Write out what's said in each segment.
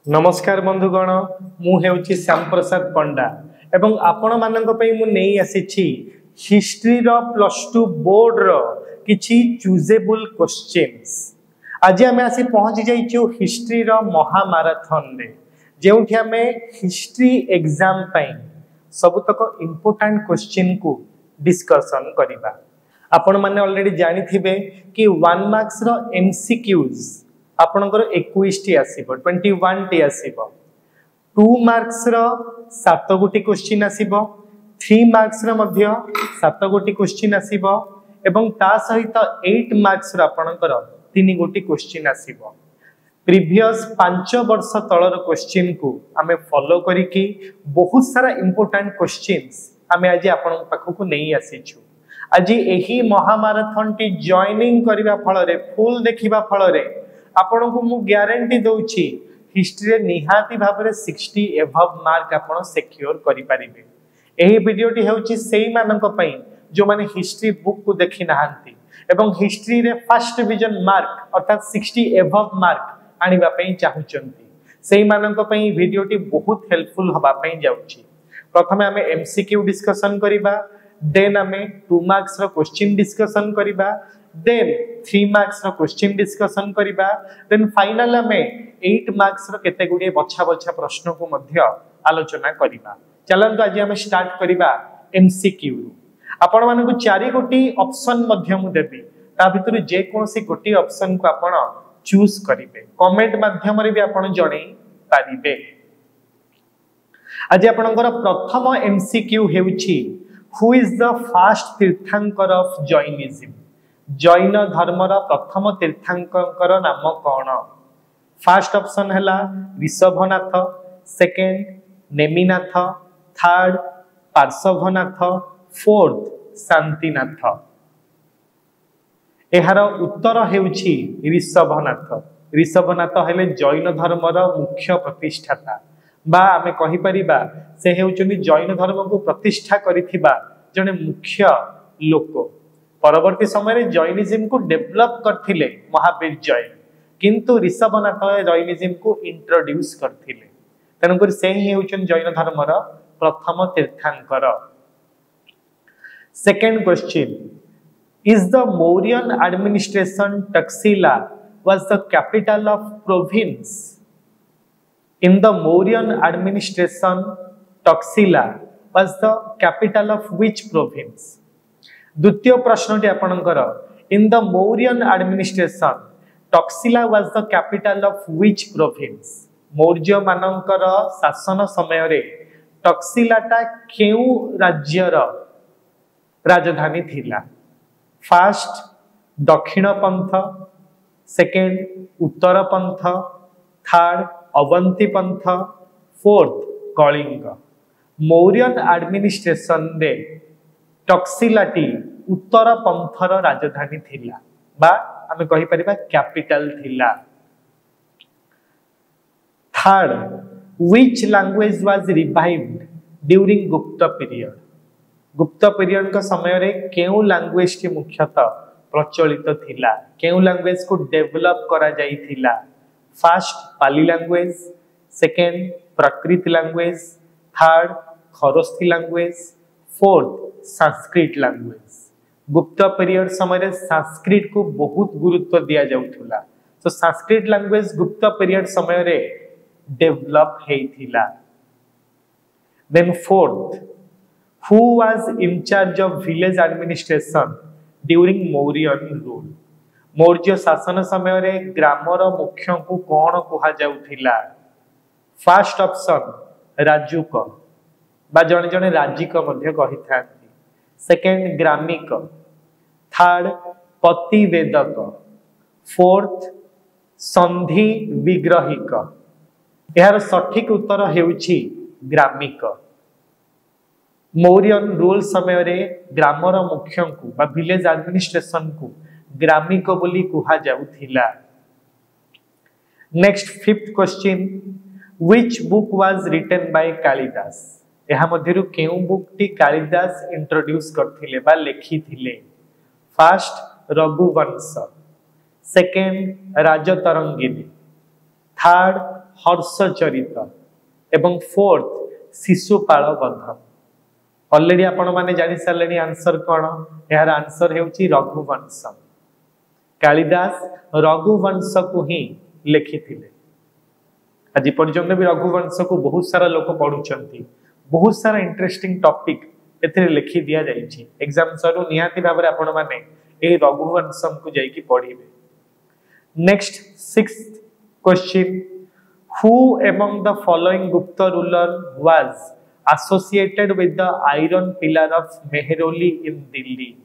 नमस्कार बंधुगण मु हेउची श्याम प्रसाद पंडा एवं आपण मानक पई मु नेई आसीछि हिस्ट्री रो +2 बोर्ड रो किछि चूजेबल क्वेश्चंस। आज आमे आसी पहुंची जाइछु हिस्ट्री रो महामाराथन रे जेउठी आमे हिस्ट्री एग्जाम पई सबतक इंपोर्टेंट क्वेश्चन को डिस्कशन करिबा। आपण माने ऑलरेडी जानि थिबे कि 1 मार्क्स रो एमसीक्यूज आपणकर 21 टी आसीबो 21 टी आसीबो 2 मार्क्स रो 7 गोटी क्वेश्चन आसीबो 3 मार्क्स रो मध्य 7 गोटी क्वेश्चन आसीबो एवं ता सहित 8 मार्क्स रो आपणकर 3 गोटी क्वेश्चन आसीबो। प्रीवियस 5 वर्ष तळर क्वेश्चन को आमे फॉलो करिकि बहुत सारा इंपोर्टेंट क्वेश्चंस आमे आज आपण पाखकु नेई आसीछु। आज एही महामाराथन टी जॉइनिंग करिवा फल रे फुल देखिबा फल रे आपण को मु गारंटी दोछि हिस्ट्री रे निहाती भाबरे 60 एबव मार्क आपण सिक्योर करि परिबे। एही वीडियो टी हेउछि सेही मानक पई जो माने हिस्ट्री बुक को देखि नाहंती एवं हिस्ट्री रे फर्स्ट डिवीजन मार्क अर्थात 60 एबव मार्क आनिबा पई चाहुचंती सेही मानक पई वीडियो टी बहुत हेल्पफुल हबा पई जाउछि। प्रथमे हमें एमसीक्यू डिस्कशन करिबा, देन हमें 2 मार्क्स रो क्वेश्चन डिस्कशन करिबा, देन 3 मार्क्स रो क्वेश्चन डिस्कशन करिबा, देन फाइनल हमें 8 मार्क्स रो केते गुडी बछा बछा प्रश्न को मध्य आलोचना करिबा। चलंतु आज हम स्टार्ट करिबा एमसीक्यू। आपण माने को 4 गोटी ऑप्शन मध्य मु देबी ता भितर जे कोनसी गोटी ऑप्शन को आपण चूज करिवे। कमेंट माध्यम रे भी आपण जणै पारिबे। आज आपनकर प्रथम एमसीक्यू हेउछि हु इज द फर्स्ट तीर्थंकर ऑफ जैनिज्म। जैन धर्मर प्रथम तीर्थंकर नाम कौन? फर्स्ट ऑप्शन हैला Rishabhanath, second Neminath, third Parshvanath, fourth Shantinath. एहार उत्तर हेउछि ऋषभनाथ। ऋषभनाथ हेले जैन धर्मर मुख्य प्रतिष्ठाता बा आमे कहि परिबा से हेउचनि जैन धर्म को प्रतिष्ठा करिथिबा जने मुख्य लोक। परवर्ती समय रे जैनिज्म को डेवलप करथिले महावीर जैन, किंतु ऋषभनाथ जैनिज्म को इंट्रोड्यूस करथिले। तनकर से ही हेउचन जैन धर्मर प्रथम तीर्थंकर। Second question, is the Mauryan administration Taxila was the capital of province? In the Mauryan administration Taxila was the capital of which province? द्वितीय प्रश्नटी आपणकर, in the Mauryan administration Taxila was the capital of which province? Maurya मानकर शासन समय रे टक्सिलाटा केउ राज्यर राजधानी थिला? फर्स्ट दक्षिण पंथ, सेकंड उत्तर पंथ, थर्ड अवंती पंथ, फोर्थ कलिंग। मौर्यन एडमिनिस्ट्रेशन रे टक्सिलाटी उत्तर पंथर राजधानी थिला बा आमे कहि परिबा कैपिटल थिला। Third, which language was revived during गुप्त पीरियड? गुप्त पीरियड का समय रे केउ लैंग्वेज के मुख्यतः प्रचलित थिला? केउ लैंग्वेज को डेवलप करा जाई थिला? First Pali language, second Prakrit language, third Kharosthi language, fourth Sanskrit language. Gupta period समय रे संस्कृत को बहुत गुरुत्व दिया जाउथुला, तो संस्कृत लैंग्वेज गुप्त पीरियड समय रे डेवलप हेइथिला। Then fourth, who was in charge of village administration during Mauryan rule? Maurya शासन समय रे ग्रामर मुख्य को कौन कहा जाउथिला? फर्स्ट ऑप्शन राजुक बा जने जने राजिक मध्य कहिथांती, सेकंड ग्रामिक, थर्ड पतिवेदक, फोर्थ संधि विग्रहिक। यार सठिक उत्तर हेउछि ग्रामिक। मौर्यन रूल समय रे ग्रामर मुख्य को बा विलेज एडमिनिस्ट्रेशन को ग्रामिक बोली कहा जाउथिला। Next fifth question, which book was written by Kalidas? एहा मध्यरु केउ बुक टी कालिदास इंट्रोड्यूस करथिले बा लेखिथिले? First Raghuvansh, second Rajatarangini, third Harshacharit एवं फोर्थ शिशुपाल बध। ऑलरेडी आपण माने जानि सारलेनी आंसर कोन यार आंसर हेउची रघुवंश। कालिदास रघुवंश को ही लिखिथिले। आज पर्यंत भी रघुवंश को बहुत सारा लोक पढ़ुचंती, बहुत सारा इंटरेस्टिंग टॉपिक एथिरे लिखि दिया जाइछि। एग्जाम सरो निहाती भाबरे आपण माने ए रघुवंशम को जाई कि पढ़िबे। Next sixth question, who among the following Gupta ruler was associated with the iron pillar of Mehrauli in Delhi.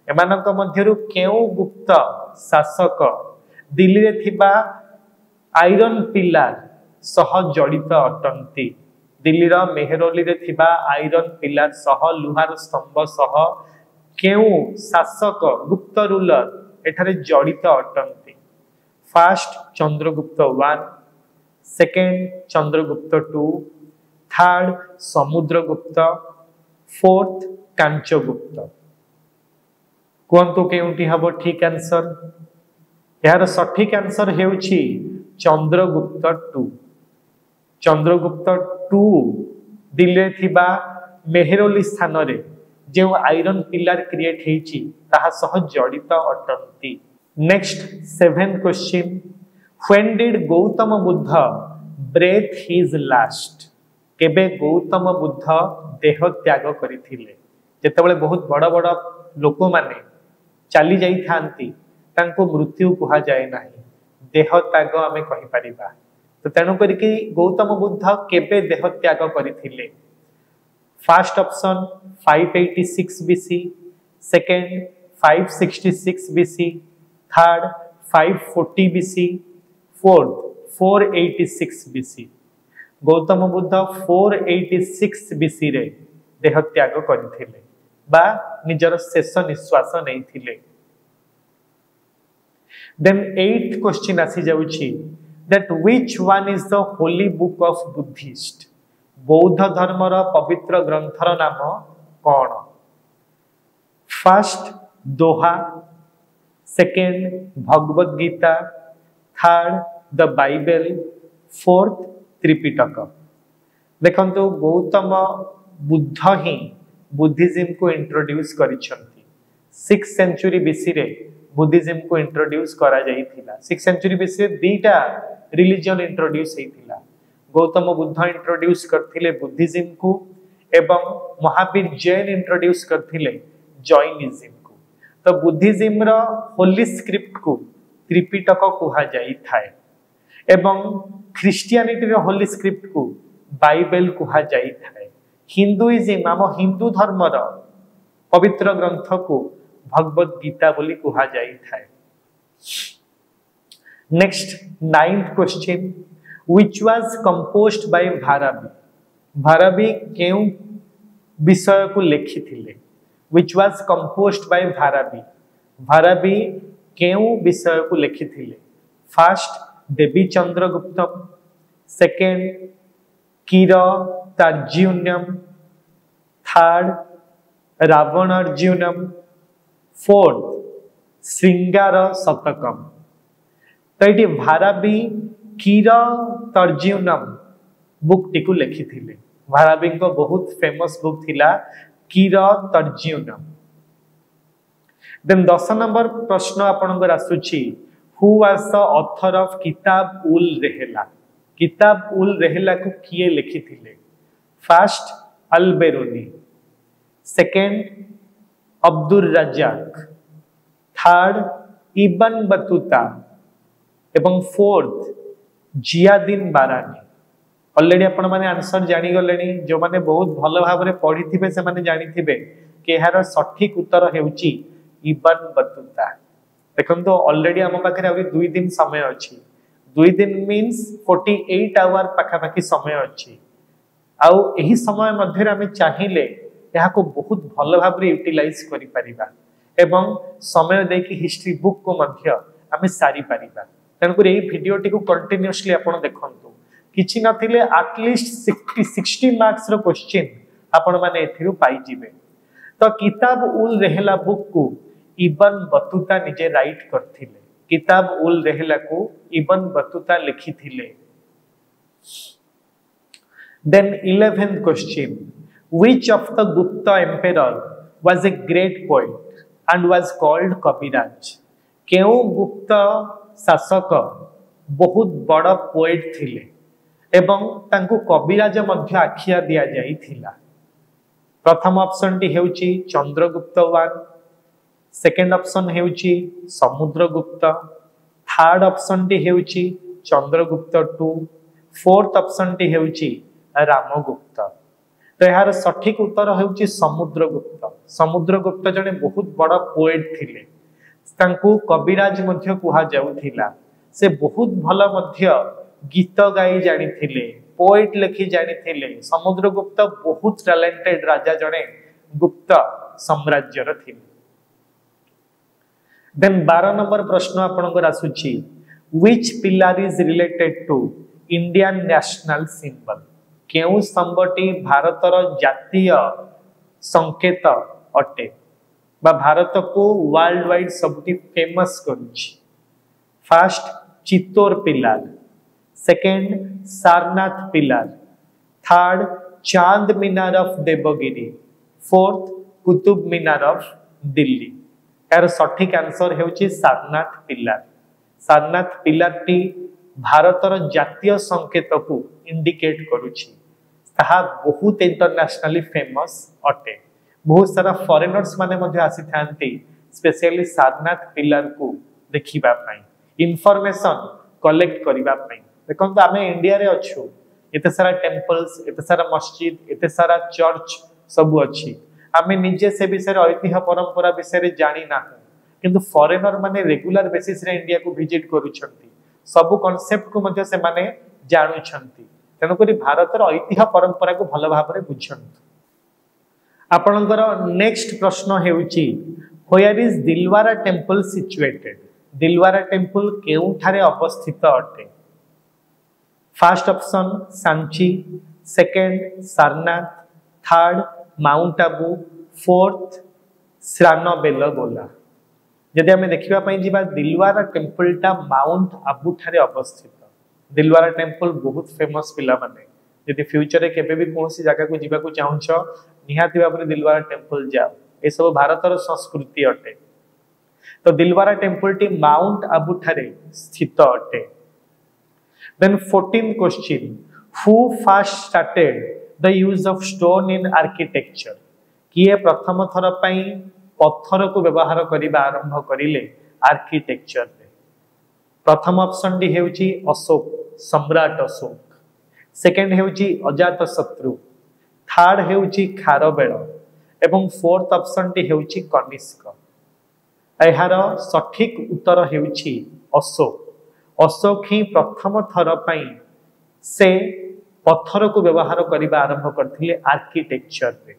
एमानक मध्यरु केउ गुप्त शासक दिल्ली रे थिबा आयरन पिलर सह जड़ित अटंती। दिल्ली रा मेहरौली रे थिबा आयरन पिलर सह लुहार स्तंभ सह केउ शासक गुप्त रूलर एठारे जड़ित अटंती। First Chandragupta 1, second Chandragupta 2, third Samudragupta, fourth Kanchgupta. कहतु केउंटी हबो ठीक आंसर? यार सठिक आंसर हेउची चंद्रगुप्त 2। चंद्रगुप्त 2 दिल्ली थिबा मेहरौली स्थान रे जो आयरन पिलर क्रिएट हेची ताहा सह जड़ित अटंती। Next 7th question, when did Gautam Buddha breath his last. केबे गौतम बुद्ध देह त्याग करिथिले? जेतेबेले बहुत बड़ बड़ लोक माने चली जाई थांती तांको मृत्यु कहा जाए नाही, देह त्याग आमे कहि परिबा। तो तेणु करिकि गौतम बुद्ध केबे देह त्याग करिथिले? First option 586 BC, second 566 BC, third 540 BC, fourth 486 BC। Gautam Buddha 486 BC रे देह त्याग करिथिले बा निजर शेष निश्वास नैथिले। देन 8th क्वेश्चन आसी जाउछि, that which one is the holy book of Buddhist। बौद्ध धर्मर पवित्र ग्रंथर नाम कौन? फर्स्ट दोहा, second Bhagavad Gita, third the Bible, fourth Tripitaka. देखंतु गौतम बुद्ध ही बुद्धिज्म को इंट्रोड्यूस करिसंती। 6th सेंचुरी बीसी रे बुद्धिज्म को इंट्रोड्यूस करा जाइथिला। 6th सेंचुरी बीसी रे दीटा रिलीजन इंट्रोड्यूस हेतिला। गौतम बुद्ध इंट्रोड्यूस करथिले बुद्धिज्म को एवं महावीर जैन इंट्रोड्यूस करथिले जैनिज्म को। तो बुद्धिज्म रो होली स्क्रिप्ट को त्रिपिटक कहा जाई थाए एवं ख्रिस्टियानिटी रो होली स्क्रिप्ट को बाइबल कहा जाई थाए। हिंदुइज्म आम हिंदू धर्म रो पवित्र ग्रंथ को भगवद गीता बोली कहा जाई थाए। Next 9th question, which was composed by भारबी। भारबी केउ विषय को लिखिथिले? which was composed by भारबी। भारबी केउ विषय को लिखिथिले? फर्स्ट देवी चंद्रगुप्तम, सेकेंड कीर तर्जुन्यम, थर्ड रावणार्जुनम, फोर्थ श्रृंगार शतकम। तो ये भारबी कीर तर्जुनम बुक टी को लिखिथिले। भारबी को बहुत फेमस बुक थिला कीर तर्जुनम। देन 10 नंबर प्रश्न आपनकर आसुची, who was the author of Kitab ul Rehla. Kitab ul Rehla को किए लिखिथिले? First Al Biruni, second Abdul Razzaq, third Ibn Battuta एवं फोर्थ जियादीन बारानी। ऑलरेडी आपण माने आंसर जानि गलेनी। जो माने बहुत भलो भाबरे पढी थिबे से माने जानि थिबे कि एहार सठिक उत्तर हेउची इब्न बतूता। देखंतो ऑलरेडी हम पाखरे अभी 2 दिन समय अछि। 2 दिन मींस 48 आवर पाखा पाखी समय अछि। आउ एही समय मध्य रे हम चाहिले एहा को बहुत भलो भाबरे यूटिलाइज करि परिबा एवं समय देखि हिस्ट्री बुक को मध्य हम सारी परिबा। तनपुर एही वीडियो टी को कंटीन्यूअसली आपण देखंतु। किछि नथिले एटलीस्ट 60 मार्क्स रो क्वेश्चन आपण माने एथिरु पाई जिवे। तो किताब उल रेहला बुक को इब्न बतूता निजे राइट करथिले। किताब उल रेहला को इब्न बतूता लिखिथिले। Then 11th question, which of the Gupta emperor was a great poet and was called Kaviraj? केउ गुप्त शासक बहुत बड़ पोएट थिले एवं तांको कविराज मध्य आखिया दिया जाई थिला। प्रथम ऑप्शन टी हेउची चंद्रगुप्त 1, सेकंड ऑप्शन हेउची समुद्रगुप्त, थर्ड ऑप्शन टी हेउची चंद्रगुप्त 2, फोर्थ ऑप्शन टी हेउची रामगुप्त। तो यार सठिक उत्तर हेउची समुद्रगुप्त। समुद्रगुप्त जने बहुत बड़ पोएट थिले, तांको कविराज मध्य कुहा जाउथिला। से बहुत भल मध्य गीत गाई जानी थिले, पोएट लिखि जानी थिले। समुद्रगुप्त बहुत टैलेंटेड राजा जने गुप्त साम्राज्यर थिले। देन 12 नंबर प्रश्न आपनकर आसुची, which pillar is related to Indian national symbol? केउ स्तंभटी भारतर जातीय संकेत अटे बा भारत को वर्ल्ड वाइड सबुठी फेमस करुछि? First Chittor pillar, second Sarnath pillar, third Chand Minar of Devagiri, fourth Qutub Minar of Delhi. यार सठिक आंसर हेउछि सारनाथ पिलर। सारनाथ पिलर टी भारतर जातीय संकेत को इंडिकेट करुछि। ताहा बहुत इंटरनेशनली फेमस अटे। बहुत सारा फॉरेनर्स माने मध्य आसी थांती स्पेशली सारनाथ पिलर को देखिबा पई, इंफॉर्मेशन कलेक्ट करिबा पई। देखो आमे इंडिया रे अछु, एते सारा टेंपल्स, एते सारा मस्जिद, एते सारा चर्च सब अछि। आमे निजे से विषय ऐतिह्य परंपरा विषय जानी ना, किंतु फॉरेनर माने रेगुलर बेसिस रे इंडिया को विजिट करूछंती, सब कांसेप्ट को मध्य से माने जानुछंती। तेनु करी भारतर ऐतिह्य परंपरा को भल भाबरे बुझंतु। आपनकर नेक्स्ट प्रश्न हेउची, where is Dilwara temple situated? Dilwara temple केउठारे अवस्थित अटे? First option Sanchi, second Sarnath, third mount Abu, fourth Shravanabelagola. यदि हमें देखिबा पई जिबा दिलवारा टेंपल टा माउंट आबू ठारे अवस्थित। दिलवारा टेंपल बहुत फेमस पिला माने, यदि फ्यूचर रे केबे भी कोनसी जगह को जिबा को चाहूछ निहाती भाबरे दिलवारा टेंपल जाओ। ए सब भारतर संस्कृति अटे। तो दिलवारा टेंपल टी माउंट आबू ठारे स्थित अटे। Then 14th question, who first started the use of stone in architecture? किए प्रथम थर पई पत्थर को व्यवहार करिबा आरंभ करिले आर्किटेक्चर रे? प्रथम ऑप्शन डी हेउची अशोक, सम्राट अशोक, सेकंड हेउची अजातशत्रु, थर्ड हेउची खारवेल एवं फोर्थ ऑप्शन टी हेउची कनिष्क। एहार सठिक उत्तर हेउची अशोक। अशोक ही प्रथम थर पई से पत्थर को व्यवहार करिबा आरंभ करथिले आर्किटेक्चर रे।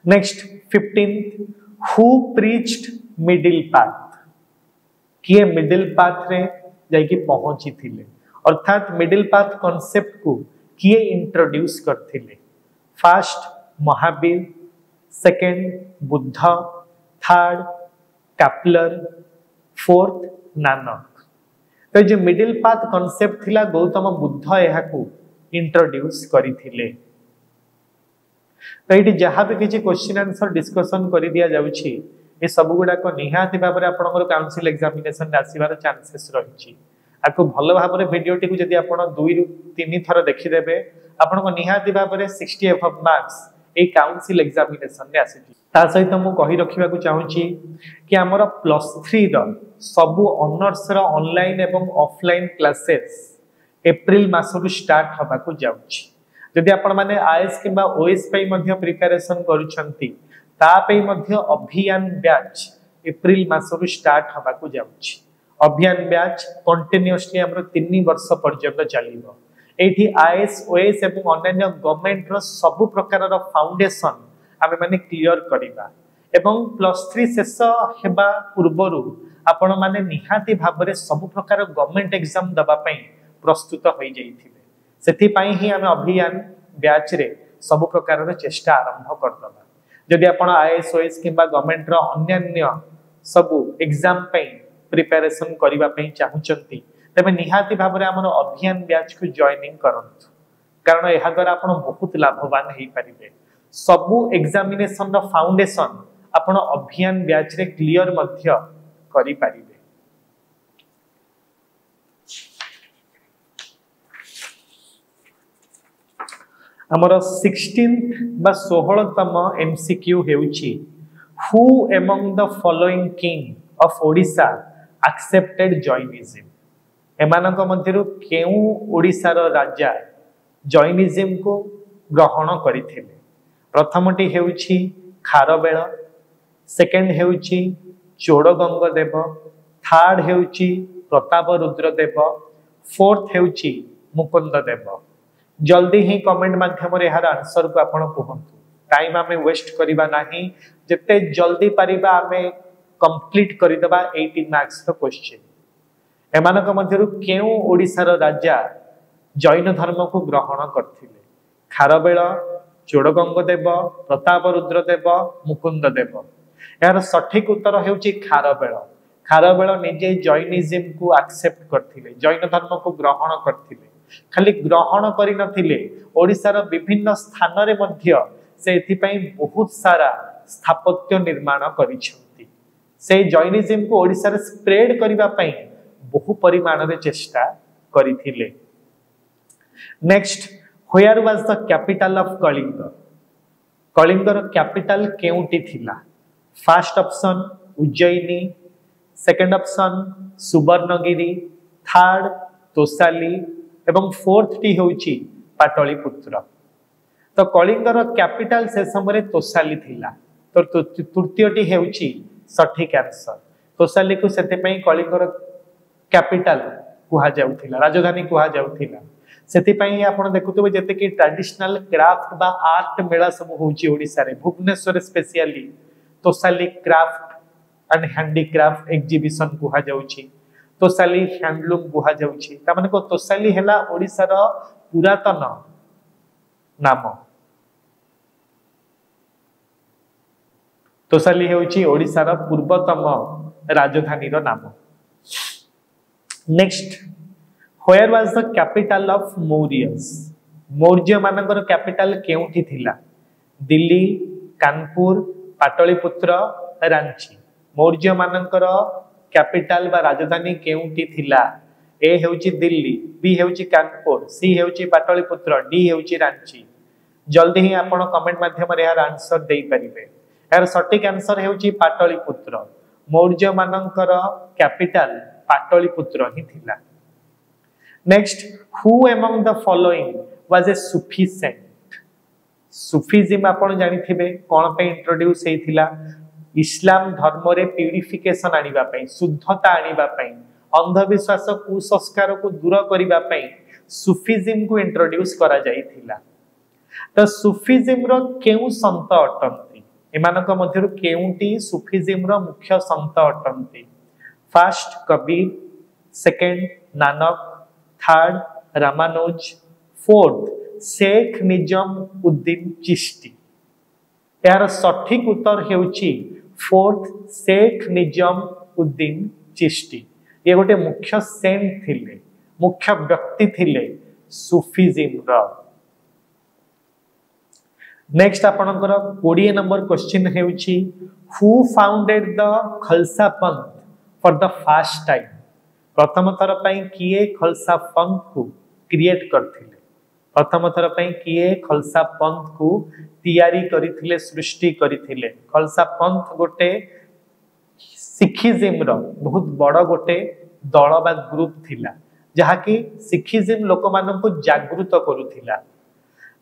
Next 15th, who preached middle path? किए मिडिल पाथ रे जाइकी पहुंची थिले, अर्थात मिडिल पाथ कांसेप्ट को किए इंट्रोड्यूस करथिले? First Mahavir, second Buddha, third Kepler, fourth Nanak. तो जो मिडिल पाथ कांसेप्ट थिला गौतम बुद्ध एहा को इंट्रोड्यूस करिथिले। तो ये जहाँ भी किसी क्वेश्चन आंसर डिस्कशन कर दिया जाउछि, ये सब गुड़ाक निहाती भाव में आपंकर काउंसिल एग्जामिनेशन आसबार चांसेस रही। आपको भल भाव में वीडियो टी जब आप 2 ରୁ 3 थर देखीदेवे आपको निहाती भाव में 60 एबव मार्क्स ये काउंसिल एग्जामिनेशन रे आसी। ता सहित मु कहि रखिबा को चाहूची कि हमर +3 रो सब ऑनर्स रो ऑनलाइन एवं ऑफलाइन क्लासेस एप्रिल मासरु स्टार्ट होबा को जाउची। यदि आपण माने आईएएस किबा ओएस पई मध्य प्रिपरेशन करूछंती ता पई मध्य अभियान बैच एप्रिल मासरु स्टार्ट होबा को जाउची। अभियान बैच कंटिन्यूअसली हमर 3 वर्ष पर्यंत चलिबो। एठी आईएएस ओएस एवं अन्य गवर्नमेंट रो सब प्रकार रो फाउंडेशन आमे माने क्लियर करिबा एवं +3 शेष हेबा पूर्वरु आपण माने निहाती भाबरे सब प्रकार गवर्नमेंट एग्जाम दबा पई प्रस्तुत होई जाईथिबे। सेति पई ही आमे अभियान बैच रे सब प्रकार रो चेष्टा आरंभ करदबा। जदि आपण आईएएस ओएस किबा गवर्नमेंट रो अन्य सब एग्जाम पई प्रिपरेशन करिबा पई चाहुचंती तबे निहाती भाबरे हमर अभियान बैच को जॉइनिंग करंतु। कारण यह द्वारा आप बहुत लाभवान हो पारे। सबू एग्जामिनेशन रो फाउंडेशन आपण अभियान बैच रे क्लियर मध्य करि पारिबे। हमर 16th बा 16तम एमसीक्यू हेउची who among the following king of Odisha accepted Jainism. एमानक मध्यरु केउ ओडिसा रो राजा जैनिज्म को ग्रहण करिथिले। प्रथमटी हेउची खारबेल, सेकेंड हेउची चोड़गंग देव, थर्ड हेउची प्रताप रुद्र देव, फोर्थ हेउची मुकुंद देव। जल्दी ही कमेंट माध्यम रे यार आंसर को आपण कहंतु। टाइम आमे वेस्ट करिबा नाही, जते जल्दी परिबा आमे कंप्लीट करि देबा 18 मार्क्स द क्वेश्चन। एमानक मध्यरु केउ ओडिसा रो राजा जैन धर्म को ग्रहण करथिले? खारबेल, चोड़गंग देव, प्रताप रुद्र देव, मुकुंद देव। यार सठिक उत्तर हेउची खारबेल। खारबेल निजे जैनिज्म को एक्सेप्ट करथिले, जैन धर्म को ग्रहण करथिले। खाली ग्रहण करि नथिले, ओडिसा रो विभिन्न स्थान रे मध्य से एथिपई बहुत सारा स्थापत्य निर्माण करिसेंती। से जैनिज्म को ओडिसा रे स्प्रेड करिबा पई बहु परिमाण रे चेष्टा करिथिले। Next, where was the capital of Kalinga? Kalinga रो कैपिटल केउटी थिला? First option Ujjayini, second option Suvarnagiri, third Tosali एवं फोर्थ टी होउची पाटलिपुत्र। तो कलिंग रो कैपिटल से समय तोसाली थिला। तो तृतीय टी हेउची सठिक आंसर। तोसाली को सेते पई कलिंग रो कैपिटल कुहा जाउथिला, राजधानी कुहा जाउथिला। सेति पई आपण देखुतबे जते कि ट्रेडिशनल क्राफ्ट बा आर्ट मेला सब होउची ओडिसा रे, Bhubaneswar specially Tosali craft and handicraft exhibition कुहा जाउची, तोसाली हैंडलूम कुहा जाउची। ता माने को तोसाली हेला ओडिसा रो पुरातन नाम। तोसाली हेउची ओडिसा रो पूर्वतम राजधानी रो नाम। Next, where was the capital of Mauryas? Maurya मानकर कैपिटल केउठी थिला? दिल्ली, कानपुर, पाटलिपुत्र, रांची। मौर्य मानकर कैपिटल बा राजधानी केउठी थिला? ए हेउची दिल्ली, बी हेउची कानपुर, सी हेउची पाटलिपुत्र, डी हेउची रांची। जल्दी ही आपण कमेंट माध्यम रे यार आंसर देई परिबे। यार सटीक आंसर हेउची पाटलिपुत्र। मौर्य मानकर कैपिटल पाटलिपुत्र ही थिला। Next, who among the following was a Sufi saint? Sufism आपण जानिथिबे कोन पे इंट्रोड्यूस हेथिला? इस्लाम धर्म रे प्यूरिफिकेशन आनिबा पई, शुद्धता आनिबा पई, अंधविश्वास कुसंस्कार को दूर करिबा पई सूफीज्म को इंट्रोड्यूस करा जाइथिला। तो सूफीज्म रो केउ संत अटंती? एमानक मध्यरु केउटी सूफीज्म रो मुख्य संत अटंती? First Kabir, second Nanak, third Ramanuja, fourth Sheikh Nizam Uddin Chishti. यार सठिक उत्तर हेउची फोर्थ शेख निजाम उद्दीन चिश्ती। ये गोटे मुख्य सेंट थिले, मुख्य व्यक्ति थिले सूफीज्म रो। नेक्स्ट आपनकर 20 नंबर क्वेश्चन हेउची who founded the Khalsa Panth for the first time? प्रथम थर पई किए खालसा पंथ को क्रिएट करथिले? प्रथम थर पई किए खालसा पंथ को तैयारी करिथिले, सृष्टि करिथिले? खालसा पंथ गोटे सिखिज्म रो बहुत बड़ गोटे दल बा ग्रुप थिला, जहा कि सिखिज्म लोक मानन को जागृत करूथिला।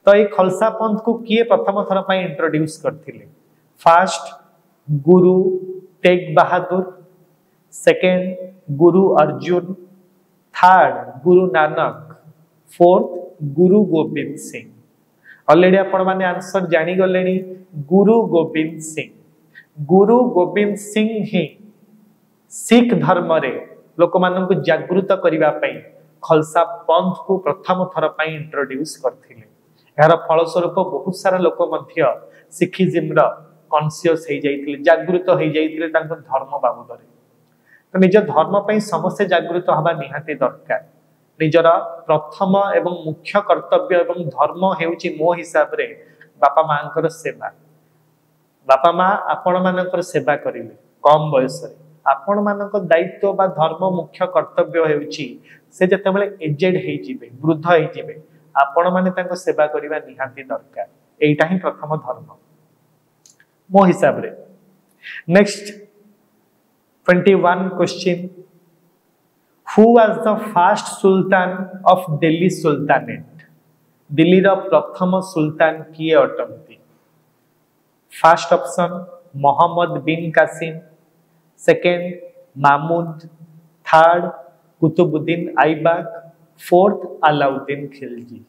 तो ए खालसा पंथ को किए प्रथम थर पई इंट्रोड्यूस करथिले? फर्स्ट गुरु तेग बहादुर, सेकेंड गुरु अर्जुन, थर्ड गुरु नानक, फोर्थ गुरु गोविंद सिंह। ऑलरेडी आपण माने आंसर जानी गलेनी, गुरु गोविंद सिंह। गुरु गोविंद सिंह ही सिख धर्म रे लोक मानन को जागृत करिबा पई खालसा पंथ को प्रथम थर पई इंट्रोड्यूस करथिले। यार फलस्वरूप बहुत सारा लोक मध्य सिखिज्म रो कॉन्शियस हो जाइथिले, जागृत हो जाइथिले धर्म बाबदरे। तो निज धर्म पई समस्त जागृत हवा निहाती दरकार। निजर प्रथम एवं मुख्य कर्तव्य एवं धर्म हेउची मो हिसाब रे बापा मांकर सेवा। बापा माँ आपण मानकर सेवा करिले कम बयस रे आपण मानक दायित्व बा धर्म मुख्य कर्तव्य हेउची से जतेबेले एजेड हेइ जिवे वृद्ध हेइ जिवे आपण माने तांको सेवा करिबा निहांती दरकार। एइटा ही प्रथम धर्म मो हिसाब रे। Next 21 question, who was the first sultan of Delhi sultanate? Delhi रो प्रथम सुल्तान किए अटंती? First option Muhammad bin Qasim, second Mahmud, third Qutubuddin Aibak, fourth Alauddin Khilji.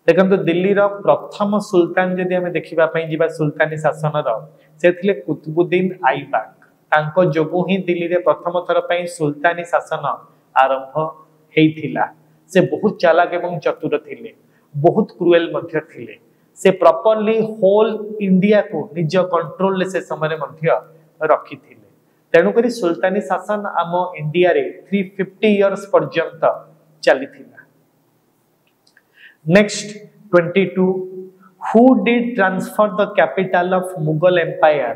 देखो दिल्ली रो प्रथम सुल्तान जदि हमें देखिबा पई जिबा सुल्तानी शासन रो से थिले कुतुबुद्दीन ऐबक। तांको जोगु ही दिल्ली रे प्रथम थर पई सुल्तानी शासन आरंभ हेइथिला। से बहुत चालाक एवं चतुर थिले, बहुत क्रूएल मध्य थिले। से प्रॉपर्ली होल इंडिया को निज कंट्रोल से समय मध्य रखी थिले। तेणु करी सुल्तानी शासन आम इंडिया रे 350 इयर्स पर्यंत चली थिला। Next 22, who did transfer the capital of Mughal empire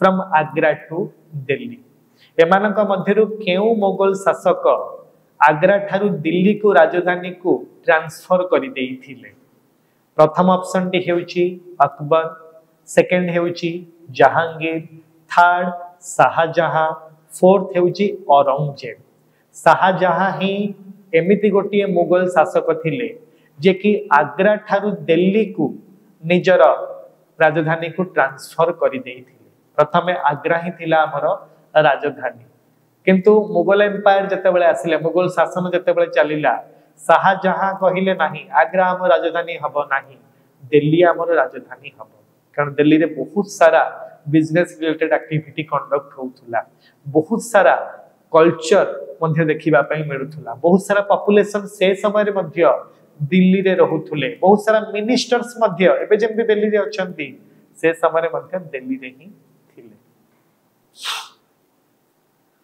from Agra to Delhi? एमानक मध्यरु केउ मुगल शासक आग्रा ठारू दिल्ली को राजधानी को ट्रांसफर करि देइथिले? प्रथम ऑप्शन टी हेउची अकबर, सेकंड हेउची जहांगीर, थर्ड शाहजहां, फोर्थ हेउची औरंगजेब। शाहजहां ही एमिति गोटिए मुगल शासक थिले जे कि आग्रा ठारू दिल्ली को निजर राजधानी को ट्रांसफर करि देइथिले। प्रथमे आग्रा ही थिला हमर राजधानी, किंतु मुगल एम्पायर जतेबेले आसिले, मुगल शासन जतेबेले चलिला, शाहजहां कहिले नाही आग्रा हम राजधानी हबो नाही, दिल्ली हमर राजधानी हबो। कारण दिल्ली रे बहुत सारा बिजनेस रिलेटेड एक्टिविटी कंडक्ट होउथुला, बहुत सारा कल्चर मध्य देखिबा पई मिलुथुला, बहुत सारा पॉपुलेशन से समय रे मध्य दिल्ली रे रहुथुले, बहुत सारा मिनिस्टर्स मध्य एबे जेमति दिल्ली रे अछंती से समय रे मध्य दिल्ली रे ही थिले।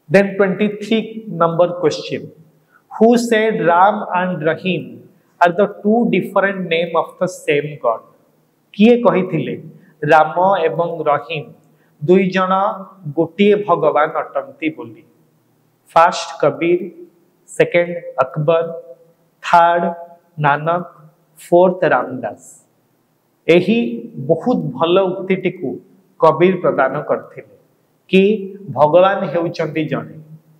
Then 23 number question, who said Ram and Rahim are the two different name of the same God? किए कहिथिले राम एवं रहीम दुई जन गोटिए भगवान अटंती बोली? First Kabir, second Akbar, third Nanak, fourth Ramdas. एही बहुत भल उक्तिटी को कबीर प्रदान करथिले कि भगवान हेउचंती जणे,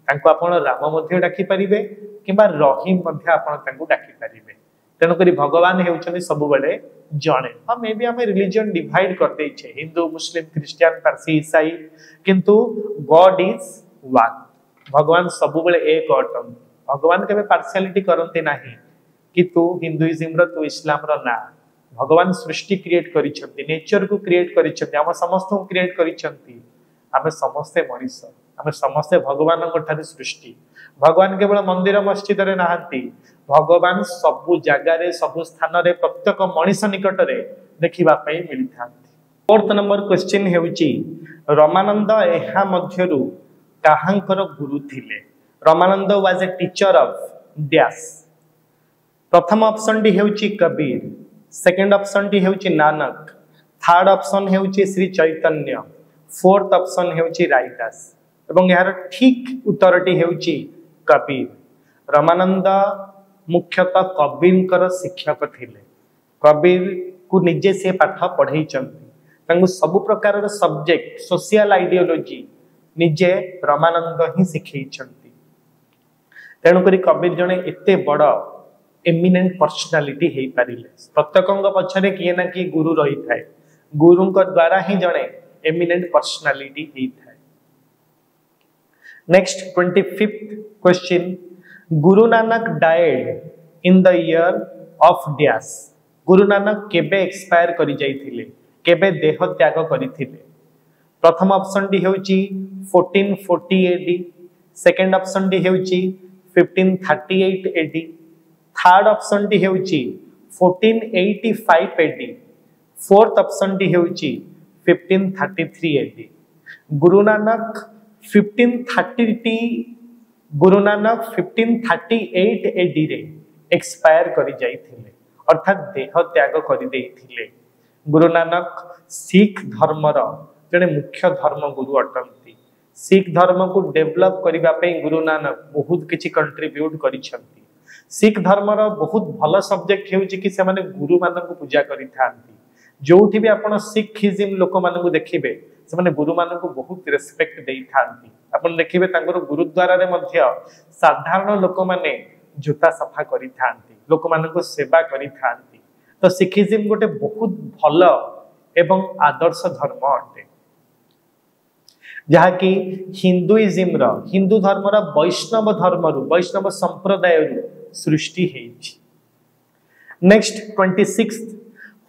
तांको आपण राम मध्ये डाकी परिबे किबा रहीम मध्ये आपण तांको डाकी परिबे। तेनु करी भगवान हेउचंती सब बेले जणे। हम मे बी हमें रिलीजन डिवाइड कर दे छे, हिंदू मुस्लिम क्रिश्चियन पारसी ईसाई, किंतु गॉड इज वन। भगवान सब बेले एक अटंती। भगवान केबे पार्शियलिटी करंती नाही कि तू हिंदुइज्म रो तू इस्लाम रो ना। भगवान सृष्टि क्रिएट करिसंती, नेचर को क्रिएट करिसंती, हम समस्त को क्रिएट करिसंती। आमे समस्ते मनीष, आमे समस्ते भगवान ठारे सृष्टि। भगवान केवल मंदिर मस्जिद रे नाहंती, भगवान सबु जगह रे सबु स्थान रे प्रत्येक मनीष निकट रे देखिबा पई मिली थांती। फोर्थ नंबर क्वेश्चन हेउची रमानंद एहा मध्यरु काहांकर गुरु थिले? Ramanand was a teacher of dash. प्रथम ऑप्शन डी हेउची कबीर, सेकंड ऑप्शन डी हेउची नानक, थर्ड ऑप्शन हेउची श्री चैतन्य, फोर्थ ऑप्शन हेउची रायदास। एवं यार ठीक उत्तरटी हेउची कबीर। रमानंद मुख्यतः कबीर शिक्षक थिले। कबीर को निजे से पाठ पढ़ई चंती, तांको सब प्रकार सब्जेक्ट सोशल आइडियोलॉजी निजे रमानंद ही शिखई चंती। तेणु करी कबीर जने एते बड़ एमिनेंट पर्सनालिटी हेई पारिले। प्रत्येकंग पछरे किए ना कि गुरु रही थाए, गुरुंक द्वारा ही जने एमिनेंट पर्सनालिटी हेई थाए। Next 25th question, Guru Nanak died in the year of dash. Guru Nanak केबे एक्सपायर करि जाइथिले, केबे देह त्याग करिथिले? प्रथम ऑप्शन डी हेउची 1440 एडी, सेकंड ऑप्शन डी हेउची 1538 एडी, थर्ड ऑप्शन डी हेउची 1485 एडी, फोर्थ ऑप्शन डी हेउची 1533 एडी। गुरु नानक 1530 गुरु नानक 1538 एडी रे एक्सपायर करी जाइथिले अर्थात देह त्याग करी देइथिले। गुरु नानक सिख धर्मर जड़े मुख्य धर्म गुरु अटंती। सिख धर्म को डेवलप करिबा पे गुरु नानक बहुत किछि कंट्रीब्यूट करिसंती। सिख धर्मर बहुत भल सब्जेक्ट हेउची कि से माने गुरु मानक पूजा करि थांती। जोठी भी आपण सिखिज्म लोक मानक देखिबे से माने गुरु मानक बहुत रिस्पेक्ट देई थांती। आपण देखिबे तांकर गुरुद्वारा रे मध्य साधारण लोक माने जूता सफा करि थांती, लोक मानक सेवा करि थांती। तो सिखिज्म गोटे बहुत भल एवं आदर्श धर्म अटे जहाँकि हिंदुइज्म हिंदू धर्मर वैष्णव धर्म वैष्णव संप्रदाय सृष्टि हेछि। Next 26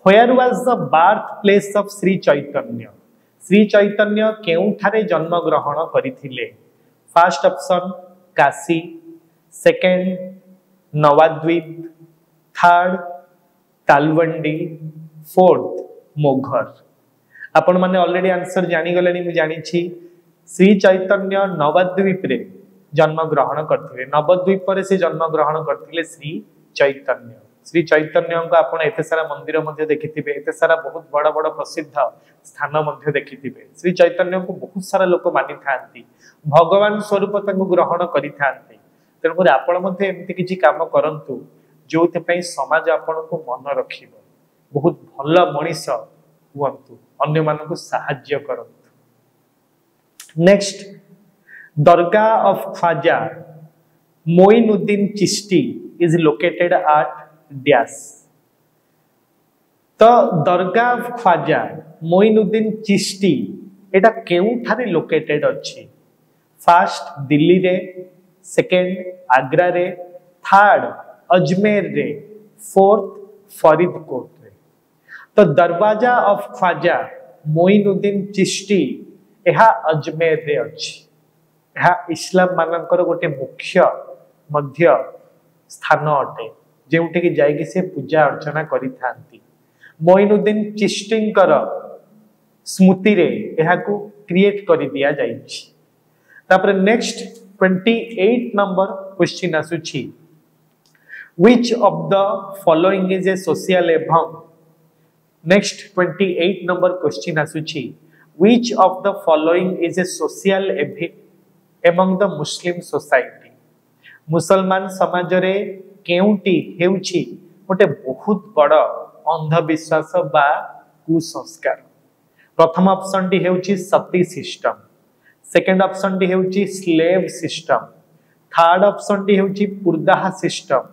where was the birth place of Shri Chaitanya. Shri Chaitanya केउठारे जन्म ग्रहण करिथिले? First option Kashi, second Nabadwip, third Talwandi, fourth Moghar. आपण माने ऑलरेडी आंसर जानी गलेनी मु जानी छी। श्री चैतन्य नवद्वीप रे जन्म ग्रहण करथिले। नवद्वीप रे से जन्म ग्रहण करथिले श्री चैतन्य। श्री चैतन्य को आपण एते सारा मंदिर मध्ये देखिथिबे, एते सारा बहुत बड़ बड़ प्रसिद्ध स्थान मध्ये देखिथिबे। श्री चैतन्य को बहुत सारा लोक मानि थांती, भगवान स्वरूप तांको ग्रहण करि थांती। तेनु पर आपण मध्ये एमिति किछि काम करंतु जोते पई समाज आपण को मन रखिबो, बहुत भल मनीष हुअंतु, अन्य मानकु सहाय्य करंतु। Next dargah of Khwaja Moinuddin Chishti is located at dash. तो दरगाह ऑफ ख्वाजा मोइनुद्दीन चिश्ती एटा केउठारे लोकेटेड अछि? फर्स्ट दिल्ली रे, सेकंड आग्रा रे, थर्ड अजमेर रे, फोर्थ फरीदकोट रे। तो दरवाजा ऑफ ख्वाजा मोइनुद्दीन चिश्ती यह अजमेर रे अछि। यह इस्लाम मानकर गोटे मुख्य मध्य स्थान अटे जेउठी कि जाइकि से पूजा अर्चना करि थांती। मोइनुद्दीन चिश्तींकर स्मृति रे एहाकू क्रिएट करि दिया जाइछि। तापर नेक्स्ट 28 नंबर क्वेश्चन आसुछि which of the following is a social evil. Next 28 number question आसुछि which of the following is a social evil among the Muslim society. मुसलमान समाज रे केउटी हेउछि गोटे बहुत बड़ अंधविश्वास बा कुसंस्कार। प्रथम ऑप्शन टी हेउछि सती सिस्टम, सेकंड ऑप्शन टी हेउछि स्लेव सिस्टम, थर्ड ऑप्शन टी हेउछि पुरदाह सिस्टम,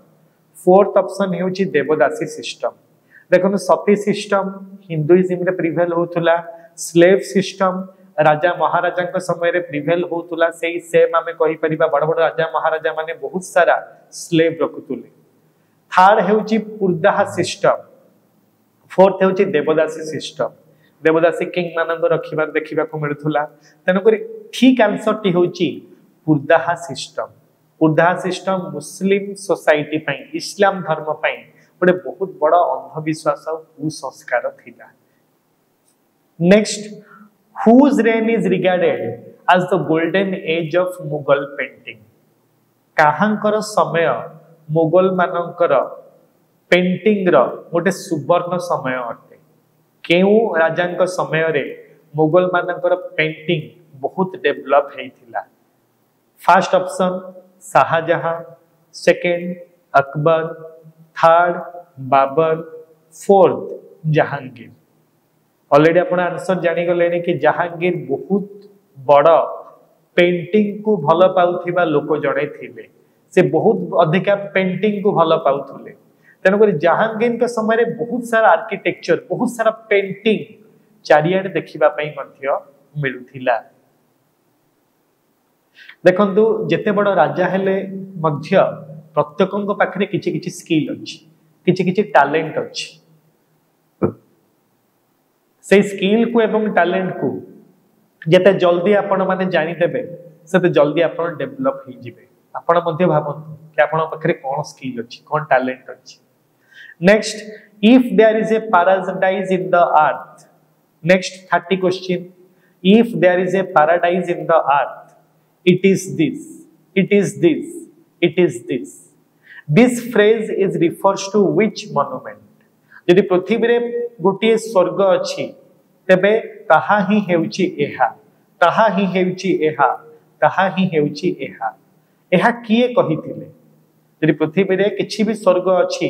फोर्थ ऑप्शन हेउछि देवदासी सिस्टम। देखो सती सिस्टम हिंदुइज्म रे प्रिवेल होतुला, स्लेव सिस्टम राजा महाराजा के समय रे प्रिवेल होतुला। सेही सेम आमे कहि परिबा बड़ बड़ राजा महाराजा माने बहुत सारा slave रखुतुले। Third हेउछि purdah system, fourth हेउछि devadasi system. देवदासी किंग मानंग रखिबार देखिबा को मिलथुला। तनो करी ठीक आंसर टी होछि पुरदाह सिस्टम। पुरदाह सिस्टम मुस्लिम सोसाइटी पई, इस्लाम धर्म पई बड़े बहुत बड़ा अंधविश्वास और कुसंस्कार थिला। Next whose reign is regarded as the golden age of Mughal painting। काहांकर समय मुगल मानकर पेंटिंग रो गोटे सुवर्ण समय अटे। केउ राजांक समय रे मुगल मानकर पेंटिंग बहुत डेवलप हेइथिला? First option Shahjahan, second Akbar, third Babar, fourth Jahangir. Already अपन आंसर जानी गलेनी कि जहांगीर बहुत बड़ पेंटिंग को भल पाउथिबा लोक जड़े थिले। से बहुत अधिका पेंटिंग को भल पाउथुले। तेणुक जहांगीर के समय रे बहुत सारा आर्किटेक्चर, बहुत सारा पेंटिंग चारियाडे देखिबा पई मध्य मिलुथिला। देखंतु जेते बड़ राजा हेले मध्य प्रत्येकଙ୍କ पाखरे किछि किछि स्किल अछि, किछि किछि टैलेंट अछि। से स्किल को एवं टैलेंट को जेते जल्दी आपण माने जानि देबे सेते जल्दी आपण डेवलप हो जिवे। आपण मध्ये भाबंतु कि आपण पाखरे कोन स्किल अछि, कोन टैलेंट अछि। Next if there is a paradise in the earth. Next 30 question if there is a paradise in the earth it is this. it is this, it is this. This phrase is refers to which monument? यदि पृथ्वी रे गोटे स्वर्ग अछि तेबे ताहा ही हेउची एहा, ताहा ही हेउची एहा, ताहा ही हेउची एहा। एहा किए कहिथिले? यदि पृथ्वी रे किछि भी स्वर्ग अछि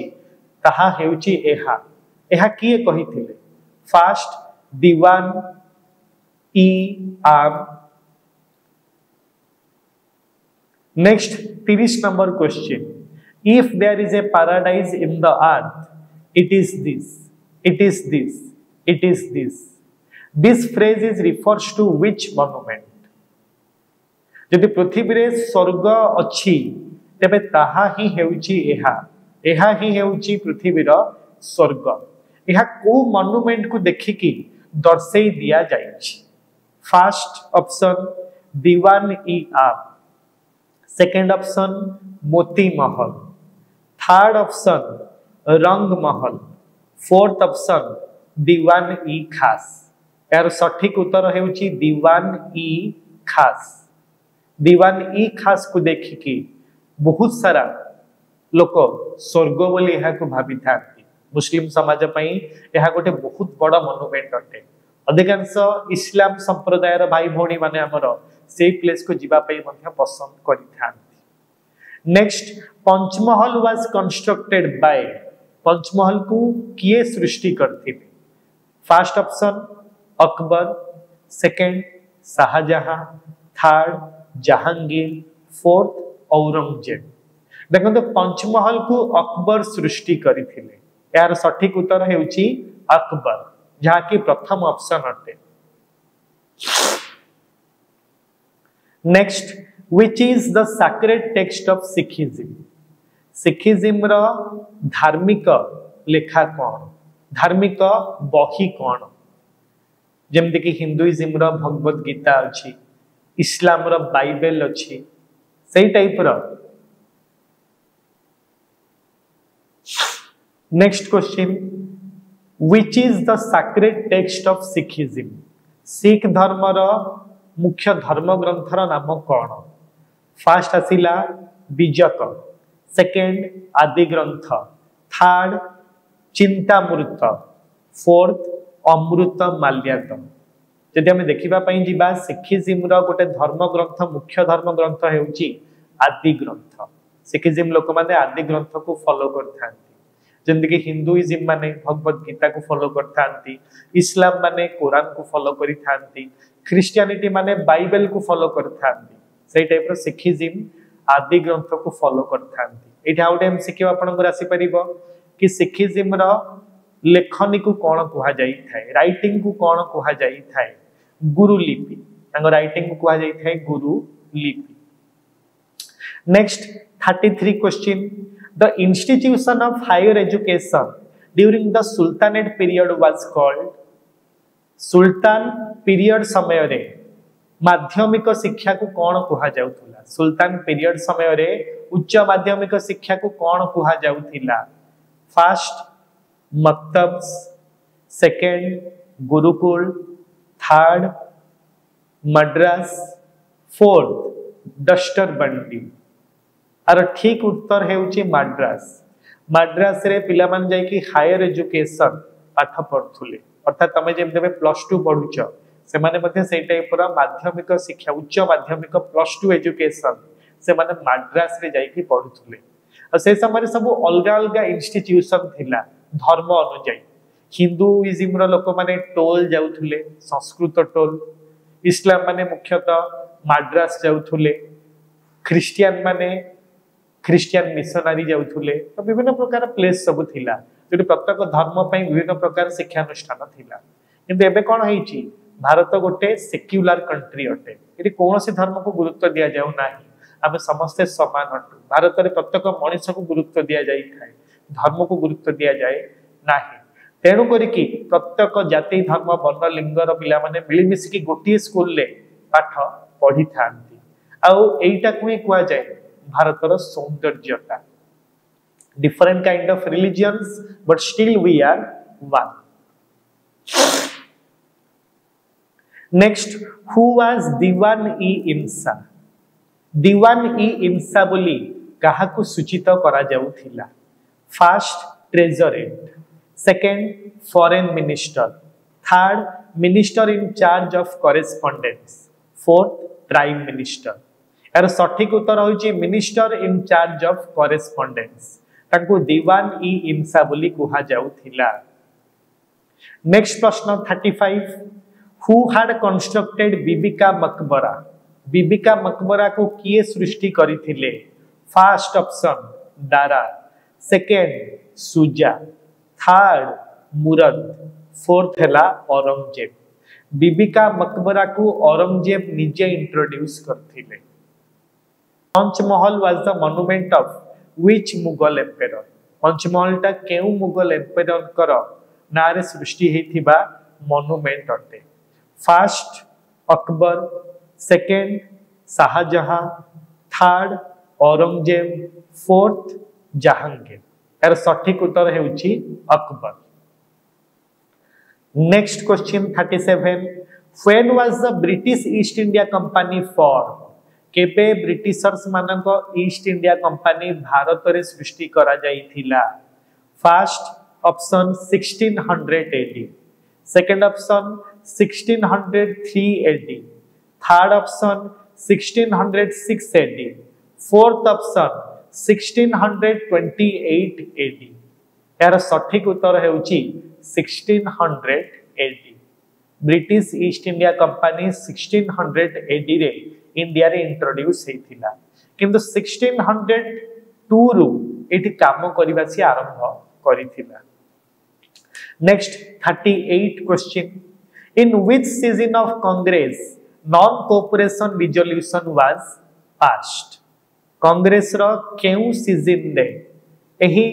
ताहा हेउची एहा, एहा किए कहिथिले? फर्स्ट दीवान ई आब। Next 30 number question, if there is a paradise in the earth it is this, it is this, it is this. This phrase is refers to which monument? यदि पृथ्वी रे स्वर्ग अछि तेबे ताहा ही हेउची एहा, एहा ही हेउची पृथ्वी रो स्वर्ग। एहा को मॉन्यूमेंट को देखिकी दर्शई दिया जाइछि? फर्स्ट ऑप्शन दीवान ई आब, second option Moti Mahal, third option रंग महल, फोर्थ ऑप्शन दीवान ई खास। यार सठिक उत्तर हेउची दीवान ई खास। दीवान ई खास को देखिकी बहुत सारा लोक स्वर्ग बोली यह को भावी था। मुस्लिम समाज पई यह गोटे बहुत बड़ मॉन्यूमेंट अटे। अधिकांश इस्लाम संप्रदायर भाई भौणी माने हमर सेही प्लेस को जीवा पई मध्य पसंद करि थांती। Next Panchmahal was constructed by, Panchmahal को किए सृष्टि करथिले? First option Akbar, second Shahjahan, third Jahangir, fourth Aurangzeb. देखो तो पंचमहल को अकबर सृष्टि करथिले। यार सठिक उत्तर हेउची अकबर, जहा की प्रथम ऑप्शन अटे। Next which is the sacred text of Sikhism? Sikhism रो धार्मिक लेखा कौन, धार्मिक बही कौन? जेमति कि हिंदुइज्म रो भगवत गीता अछि, इस्लाम रो बाइबल अछि, सही टाइप रो। Next question, which is the sacred text of Sikhism? Sikh धर्म रो मुख्य धर्म ग्रंथ रो नाम कौन? फर्स्ट आसिला बीजक, सेकेंड आदि ग्रंथ, थर्ड चिंतामृत, फोर्थ अमृत माल्यात। जदि हम देखिबा पई जिबा सिखिज्म रो गोटे धर्म ग्रंथ, मुख्य धर्म ग्रंथ हेउची आदि ग्रंथ। सिखिज्म लोक माने आदि ग्रंथ को फॉलो करथांती, जेंदि कि हिंदुइज्म माने भगवत गीता को फॉलो करथांती, इस्लाम माने कुरान को फॉलो करिथांती, क्रिश्चियनिटी माने बाइबल को फॉलो करथांती। सेही टाइप रो सिखिज्म आदि ग्रंथ को फॉलो करथांती। एठा आउटे हम सिखिबा आपन को राशि परिबो कि सिखिज्म रो लेखनी को कोन कुहा जाई थाए, राइटिंग को कोन कुहा जाई थाए? गुरु लिपि। तांग राइटिंग को कुहा जाई थाए गुरु लिपि। Next 33 question, the institution of higher education during the sultanate period was called? सुल्तान पीरियड समय रे माध्यमिक शिक्षा को कौन कुहा जाउथुला? सुल्तान पीरियड समय रे उच्च माध्यमिक शिक्षा को कौन कुहा जाउथिला? First maktabs, second gurukul, third Madras, fourth डस्टर बंडी। आर ठीक उत्तर हेउची मद्रास। मद्रास रे पिला मान जाय कि हायर एजुकेशन पाठ पढथुले, अर्थात तमे जेम देबे +2 पढुछ से माने मध्ये सेही टाइप रा माध्यमिक शिक्षा, उच्च माध्यमिक +2 एजुकेशन से माने मद्रास रे जाय कि पढुथुले। आ से समय सब अलगा अलगा इंस्टीट्यूशन थिला धर्म अनुसार। हिंदुइज्म रो लोक माने टोल जाउथुले, संस्कृत टोल, इस्लाम माने मुख्यतः मद्रास जाउथुले, क्रिश्चियन माने क्रिश्चियन मिशनरी जाउथुले। तो विभिन्न प्रकार प्लेस सब थिला, जो प्रत्येक धर्म पई विभिन्न प्रकार शिक्षा अनुष्ठान थिला। किंतु एबे कोन होईची, भारत गोटे सेक्युलर कंट्री अटे, एटी कोनोसी धर्म को गुरुत्व दिया जाउ नाही। आमे समस्त समान हटु। भारत रे प्रत्येक मनुष्य को गुरुत्व दिया जाई थाए, धर्म को गुरुत्व दिया जाए नाही। तेणु करी कि प्रत्येक जाति धर्म वर्ण लिंगर पिला माने मिली मिसी कि गोटिए स्कूल ले पाठ पढी थांती। आउ एइटा को ही कुआ जाए भारतर सौंदर्यता। Different kind of religions but still we are one. Next, who was Diwan i Insha? Diwan i Insha बोली काहाकू सूचित करा जाउथिला first treasurer second foreign minister third minister in charge of correspondence fourth prime minister यार सठिक उत्तर होची minister in charge of correspondence ताकू दीवान इ इम्सा बोली कुहा जाउथिला नेक्स्ट प्रश्न 35 हु हैड कंस्ट्रक्टेड बीबिका मकबरा बीबिका मकबरा को किए सृष्टि करिथिले first option Dara second Shuja third Murad fourth हैला औरंगजेब बीबिका मकबरा को औरंगजेब निजे इंट्रोड्यूस करथिले Panchmahal was the monument of which Mughal empire Panchmahal टा केउ मुगल एम्पायर कर नारे सृष्टि हेथिबा मॉन्यूमेंट अटे first Akbar second Shahjahan third Aurangzeb fourth Jahangir यार सठिक उत्तर हेउची Akbar next question 37 when was the British East India Company form केबे ब्रिटिशर्स मानको ईस्ट इंडिया कंपनी भारत रे सृष्टि करा जाईथिला first option 1600 AD second option 1603 AD third option 1606 AD fourth option 1628 AD यार सठिक उत्तर हेउची 1600 AD British East India Company 1600 AD रे इंडिया रे इंट्रोड्यूस हेथिला किंतु 1602 रु एठी काम करिबा सी आरंभ करिथिला next 38 question in which session of Congress non cooperation resolution was passed Congress रो केउ सीजन रे एही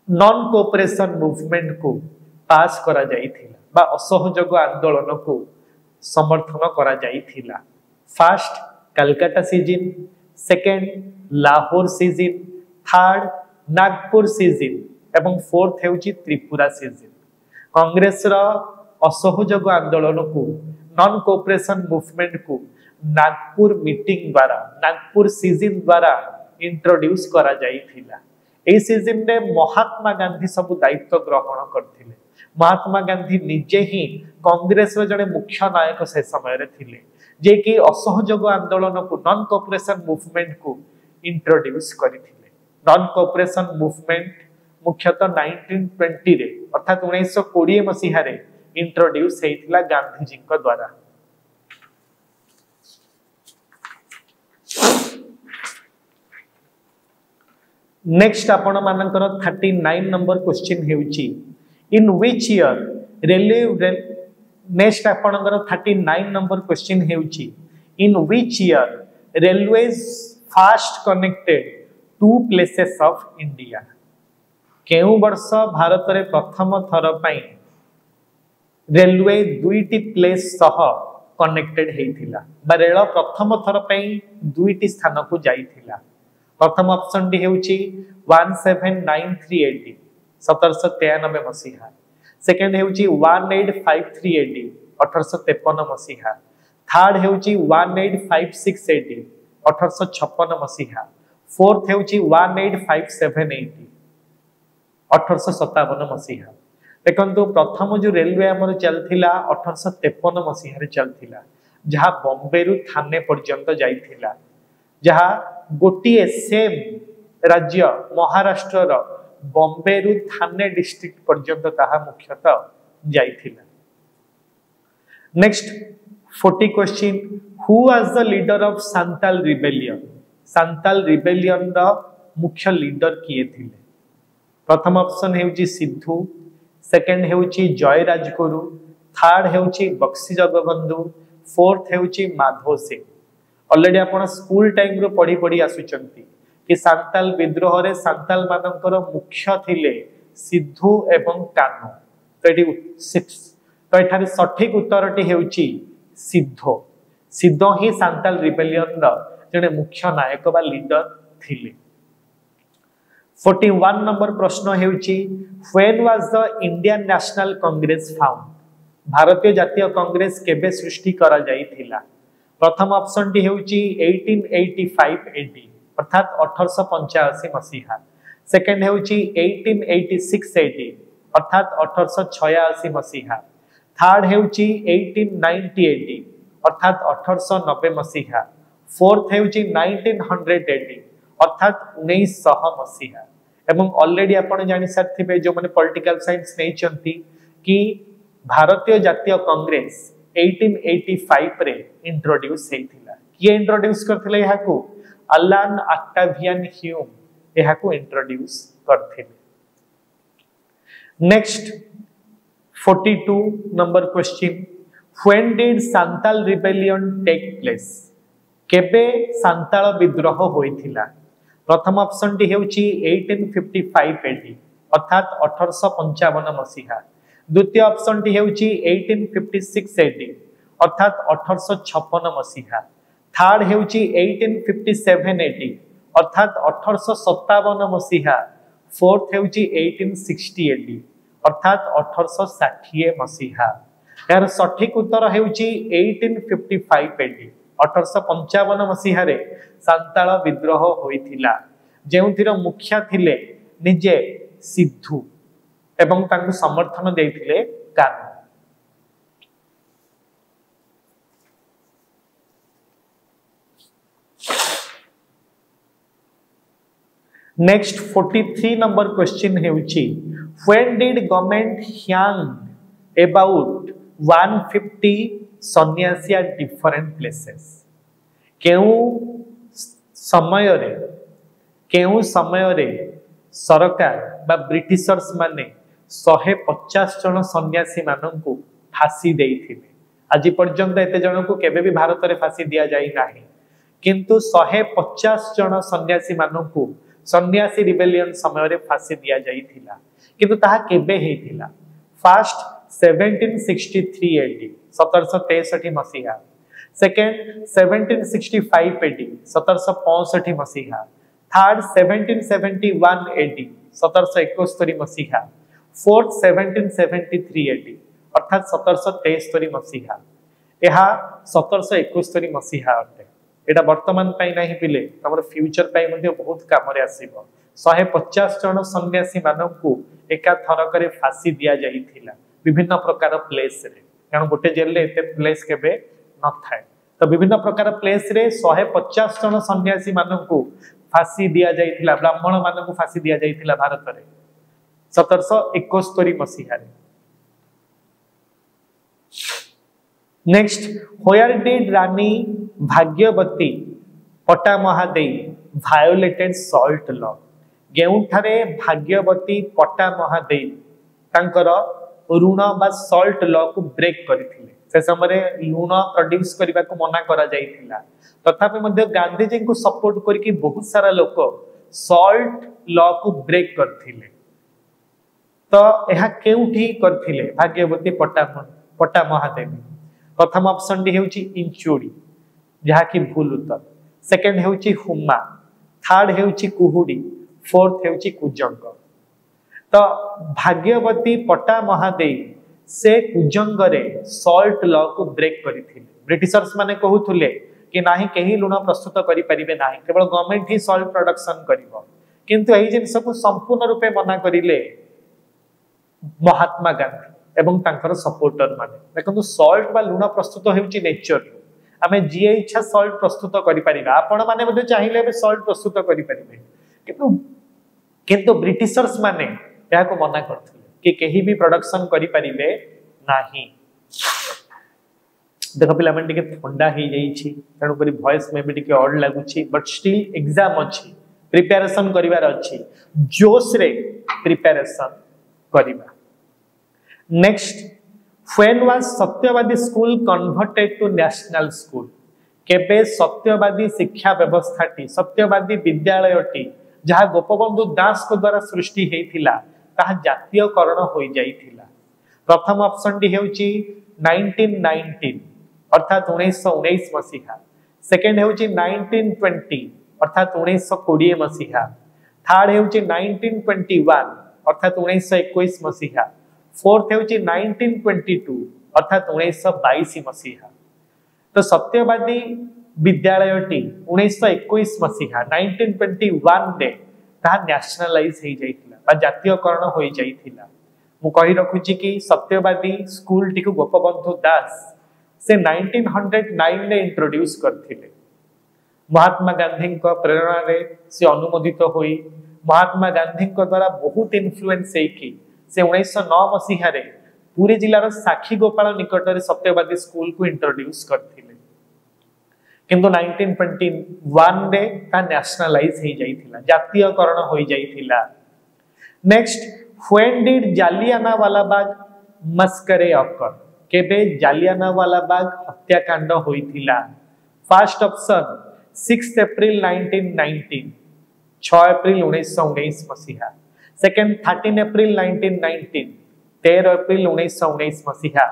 नॉन कोऑपरेशन मूवमेंट को पास करा जाइथिला बा असहयोग आंदोलन को समर्थन करा जाइथिला first Calcutta session second Lahore session third Nagpur session एवं फोर्थ हेउची त्रिपुरा सीजन कांग्रेस रो असहयोग आंदोलन को नॉन कोऑपरेशन मूवमेंट को नागपुर मीटिंग द्वारा नागपुर सीजन द्वारा इंट्रोड्यूस करा जाइथिला ए सीजन रे महात्मा गांधी सब दायित्व ग्रहण करथिले महात्मा गांधी निजे ही कांग्रेस रो जने मुख्य नायक से समय रे थिले जे कि असहयोग आंदोलन को नॉन कोऑपरेशन मूवमेंट को इंट्रोड्यूस करिथिले नॉन कोऑपरेशन मूवमेंट मुख्यतः 1920 रे अर्थात 1920 मसीहा रे इंट्रोड्यूस हेतिला गांधी जी को द्वारा नेक्स्ट आपण मानकर 39 नंबर क्वेश्चन हेउची in which year railway next आपणकर 39 नंबर क्वेश्चन हेउची in which year railways first connected to places of India केउ वर्ष भारत रे प्रथम थर पई रेलवे दुईटी प्लेस सह कनेक्टेड हेथिला बा रेल प्रथम थर पई दुईटी स्थान को जाईथिला प्रथम ऑप्शन डी हेउची 1793 AD 1793 मसीहा सेकंड हेउची 1853 AD 1853 मसीहा थर्ड हेउची 1856 AD 1856 मसीहा फोर्थ हेउची 1857 AD 1857 मसीहा देखंतु प्रथम जो रेलवे हमर चलथिला 1853 मसीहा रे चलथिला जहा बॉम्बे रु थाने पर्यंत जाईथिला जहा गोटिए सेम राज्य महाराष्ट्र रो बॉम्बे रु थाने डिस्ट्रिक्ट पर्यंत ताहा मुख्यतः जाईथिला next 40 question who was the leader of Santal rebellion रो मुख्य लीडर किए थिले प्रथम ऑप्शन हेउची सिद्धू सेकंड हेउची जय राजगुरु थर्ड हेउची बक्सी जगबंधु फोर्थ हेउची माधव सिंह ऑलरेडी आपण स्कूल टाइम रो पढ़ी पढ़ी आसुचंती कि सांताल विद्रोह रे सांताल मानकर मुख्य थिले सिद्धू एवं कान्हू तो एठारे सठिक उत्तरटी हेउची सिद्धो ही सांताल रिबेलियन रो जने मुख्य नायक बा लीडर थिले 41 नंबर प्रश्न हेउची when was the Indian National Congress found भारतीय जातीय कांग्रेस केबे सृष्टि करा जाईथिला प्रथम ऑप्शन टी हेउची 1885 एडी अर्थात 1885 मसीहा। सेकंड हेउची 1886 एडी अर्थात 1886 मसीहा। थर्ड हेउची 1890 एडी अर्थात 1890 मसीहा। फोर्थ हेउची 1900 एडी अर्थात 1900 मसीहा। एवं ऑलरेडी आपण जानि सारथिबे जो माने पॉलिटिकल साइंस नै चंती कि भारतीय जातीय कांग्रेस 1885 रे इंट्रोड्यूस हेथिला। किए इंट्रोड्यूस करथिले याकू अलान ऑक्टावियन ह्यूम याकू इंट्रोड्यूस करथिले। Next 42 number question, when did Santal rebellion take place? केबे सांताल विद्रोह होइथिला? प्रथम ऑप्शन टी हेउची 1855 एडी अर्थात 1855 मसीहा। द्वितीय ऑप्शन टी हेउची 1856 एडी अर्थात 1856 मसीहा। थर्ड हेउची 1857 एडी अर्थात 1857 मसीहा। फोर्थ हेउची 1860 एडी अर्थात 1860 मसीहा। यार सठिक उत्तर हेउची 1855 एडी 1855 मसीहा रे सांताल विद्रोह होइथिला, जेउथिर मुखिया थिले निजे सिद्धू एवं तांको समर्थन देइथिले कान्हू। नेक्स्ट 43 नंबर क्वेश्चन हेउची, when did government hang about 150 sannyasi at different places? केउ समय रे सरकार बा ब्रिटिशर्स माने 150 जन सन्यासी माननकु फांसी देइथिले। आज पर्यंत एते जन को केबे भी भारत रे फांसी दिया जाई नाही, किंतु 150 जन सन्यासी माननकु सन्यासी रिबेलियन समय रे फांसी दिया जाइथिला, किंतु ताहा केबे हेथिला? फर्स्ट 1763 एडी 1763 मसीहा। सेकेंड 1765 एडी 1765 मसीहा। थर्ड 1771 एडी 1771 मसीहा। फोर्थ 1773 एडी अर्थात 1773 मसीहा। यह 1771 मसीहा अटे। एटा वर्तमान पाई नाही पिले हमर फ्यूचर पाई मध्ये बहुत काम रे आसीबो। 150 जन सन्यासी माननकु एका थरकरे फांसी दिया जाइथिला विभिन्न प्रकार प्लेस रे, कारण गोटे जेल रे एते प्लेस केबे न थाए। तो विभिन्न प्रकार प्लेस रे 150 जन सन्यासी माननकु फांसी दिया जाइथिला, ब्राह्मण माननकु फांसी दिया जाइथिला भारत रे 1771 मसीहा रे। नेक्स्ट, व्हेयर डिड रानी भाग्यवती पटा महादेई वायोलेटेड सॉल्ट लॉ? गेउठारे भाग्यवती पटा महादेई तांकर ऋण बा सॉल्ट लॉ को ब्रेक करथिले। से समय लुण प्रोड्यूस करबा को मना करा जाइथिला, तथापि मध्ये गांधी जी को सपोर्ट करके बहुत सारा लोक सॉल्ट लॉ को ब्रेक करथिले। तो यह केउठी करथिले भाग्यवती पटा महादेवी? प्रथम ऑप्शन डी हेउची इंचुड़ी जहा कि भूल उत्तर। सेकंड हेउची हुम्मा। थर्ड हेउची कुहुडी। फोर्थ हेउची कुजंग। तो भाग्यवती पटा महादेवी से कुजंग रे सॉल्ट लॉ को ब्रेक करिथिले। ब्रिटिशर्स माने कहउथुले कि नाही केही लुण प्रस्तुत करि परिबे नाही, केवल गवर्नमेंट ही सॉल्ट प्रोडक्शन करिवो, किंतु एही जिंस को संपूर्ण रूपे मना करिले महात्मा गांधी एवं तांकर सपोर्टर माने। देखो सॉल्ट बा लुण प्रस्तुत हेउची नेचर, आमे जी इच्छा सॉल्ट प्रस्तुत करि परिबा, आपण माने मध्ये चाहिले बे सॉल्ट प्रस्तुत करि परिबे, किंतु ब्रिटिशर्स माने याको मना करथिले कि केही भी प्रोडक्शन करि परिबे नाही। देखो पिला मन टिके ठंडा ही जाई छी, तणु करी वॉइस में भी टिके ऑड लागु छी, बट स्टिल एग्जाम अछि, प्रिपरेशन करिवार अछि, जोश रे प्रिपरेशन करिबा। Next, when was Satyavadi school converted to national school? केबे सत्यवादी शिक्षा व्यवस्था टी सत्यवादी विद्यालयटी जहा गोपबंधु दास को द्वारा सृष्टि हेथिला ताहा जातीयकरण होई जाइथिला? प्रथम ऑप्शन टी हेउची 1919 अर्थात 1919 मसीहा। सेकंड हेउची 1920 अर्थात 1920 मसीहा। थर्ड हेउची 1921 अर्थात 1921 मसीहा। फोर्थ हेउची 1922 अर्थात 1922 मसीहा। तो सत्यवादी विद्यालयटी 1921 मसीहा 1921 रे ता नेशनलाइज हो जाइथिला बा जातीयकरण हो जाइथिला। मु कहि रखुची कि सत्यवादी स्कूल टी को गोपबंधु दास से 1909 रे इंट्रोड्यूस करथिले। महात्मा गांधी को प्रेरणा रे से अनुमोदित होई महात्मा गांधी को द्वारा बहुत इन्फ्लुएंस हेकी से 1909 मसीहा रे पूरी जिलार साखी गोपाल निकट रे सत्यवादी स्कूल को इंट्रोड्यूस करथिले। किंतु 1921 रे ता नेशनलाइज हो जाइथिला जातीयकरण हो जाइथिला। Next, when did Jallianwala Bagh massacre occur, केबे जालियानवाला बाग हत्याकांड होइथिला? फर्स्ट ऑप्शन 6 अप्रैल 1919 6 अप्रैल 1919 मसीहा। सेकंड 13 अप्रैल 1919 13 अप्रैल 1919 मसीहा।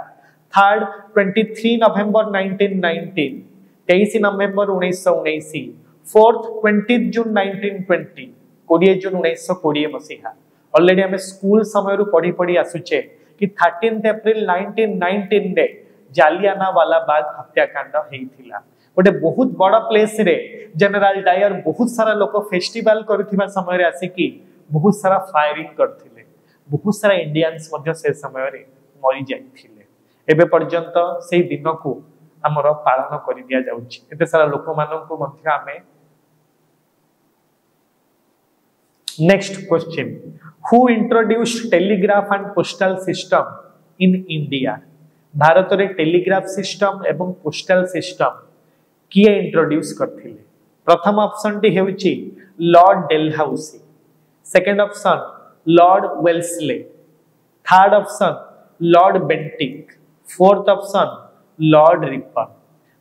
थर्ड 23 नवंबर 1919 23 नवंबर 1919। फोर्थ 20 जून 1920 20 जून 1920 मसीहा। ऑलरेडी हमें स्कूल समय रु पढ़ी पढ़ी आसुचे कि 13 अप्रैल 1919 रे जालियानवाला बाग हत्याकांड हेइथिला। गोटे बहुत बड़ा प्लेस रे जनरल डायर बहुत सारा लोक फेस्टिवल करथिबा समय रे आसी कि बहुत सारा फायरिंग करथिले। बहुत सारा इंडियंस मध्य से समय रे मरि जाइथिले। एबे पर्यंत से दिन को हमर पालन करि दिया जाउछि। एते सारा लोक मानन को मध्य हमें next question, who introduced telegraph and postal system in India? Bharat रे टेलीग्राफ सिस्टम एवं पोस्टल सिस्टम किए इंट्रोड्यूस करथिले? प्रथम ऑप्शन टी हेउची Lord Dalhousie, second option Lord Wellesley, third option Lord Bentinck, fourth option Lord Ripon.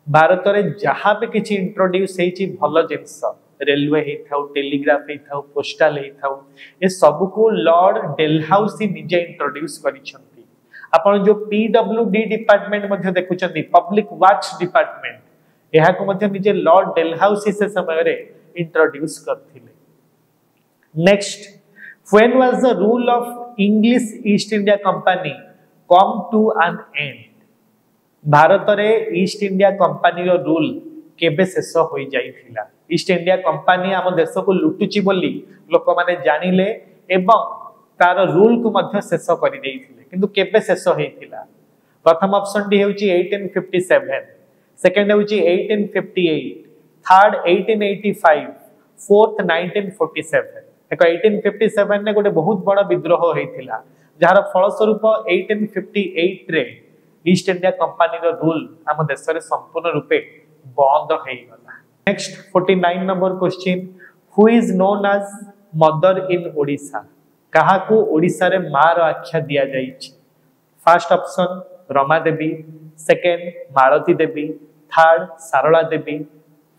Bharat रे जहां पे किछि इंट्रोड्यूस हेछि भलो जिंस रेलवे हे थाउ टेलीग्राफ हे थाउ पोस्टल हे थाउ ए सब को लॉर्ड डेलहाउसी निजे इंट्रोड्यूस करिसंती। आपण जो पीडब्ल्यूडी डिपार्टमेंट मध्ये देखुचंती पब्लिक वाच डिपार्टमेंट एहा को मध्ये निजे लॉर्ड डेलहाउसी से समय रे इंट्रोड्यूस करथिले। Next, when was the rule of English East India Company come to an end? Bharat रे ईस्ट इंडिया कंपनी रो रूल केबे शेष होई जाइथिला? ईस्ट इंडिया कंपनी आम देश को लुटुची बोली लोक माने जानिले एवं तार रूल को मध्य शेष करि देइथिले, किंतु केबे शेष होइथिला? प्रथम ऑप्शन डी हेउची 1857, सेकंड हेउची 1858, थर्ड 1885, फोर्थ 1947। देखो 1857 ने गोटे बहुत बड़ा विद्रोह होइथिला जहार फल स्वरूप 1858 रे ईस्ट इंडिया कंपनी रो रूल आम देश रे संपूर्ण रूपे बंद हो गला। Next 49 number question, who is known as mother in Odisha? कहा को ओडिशा रे मार आख्या दिया जाइछि? First option Rama Devi, second Malati Devi, third Sarala Devi,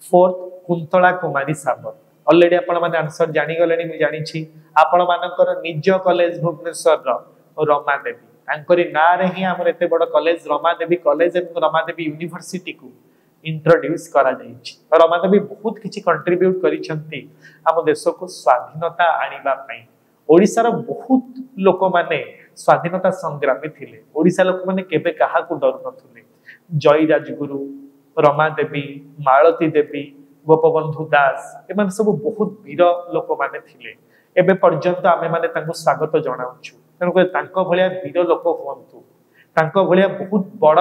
fourth Kuntala Kumari Sabat. Already आपण माने आंसर जानि गलेनी मु जानि छी। आपण मानकर निज कॉलेज भुवनेश्वर रो रमा देवी तांकरी ना रे ही हमर एते बड़ कॉलेज रमा देवी कॉलेज एवं रमा देवी यूनिवर्सिटी को इंट्रोड्यूस करा जाइछि। रमा देवी बहुत किछि कंट्रीब्यूट करिसंती हम देश को स्वाधीनता आनिबा पई। ओडिसा रो बहुत लोक माने स्वाधीनता संग्रामी थिले। ओडिसा लोक माने केबे काहा को डर नथुले। जय राजगुरु, रमा देवी, मालती देवी, गोपबंधु दास एमान सब बहुत वीर लोक माने थिले। एबे पर्यंत आमे माने तांको स्वागत जणाउछु। तनको तांको भलिया वीर लोक हुअन्तु, तांको भलिया बहुत बड़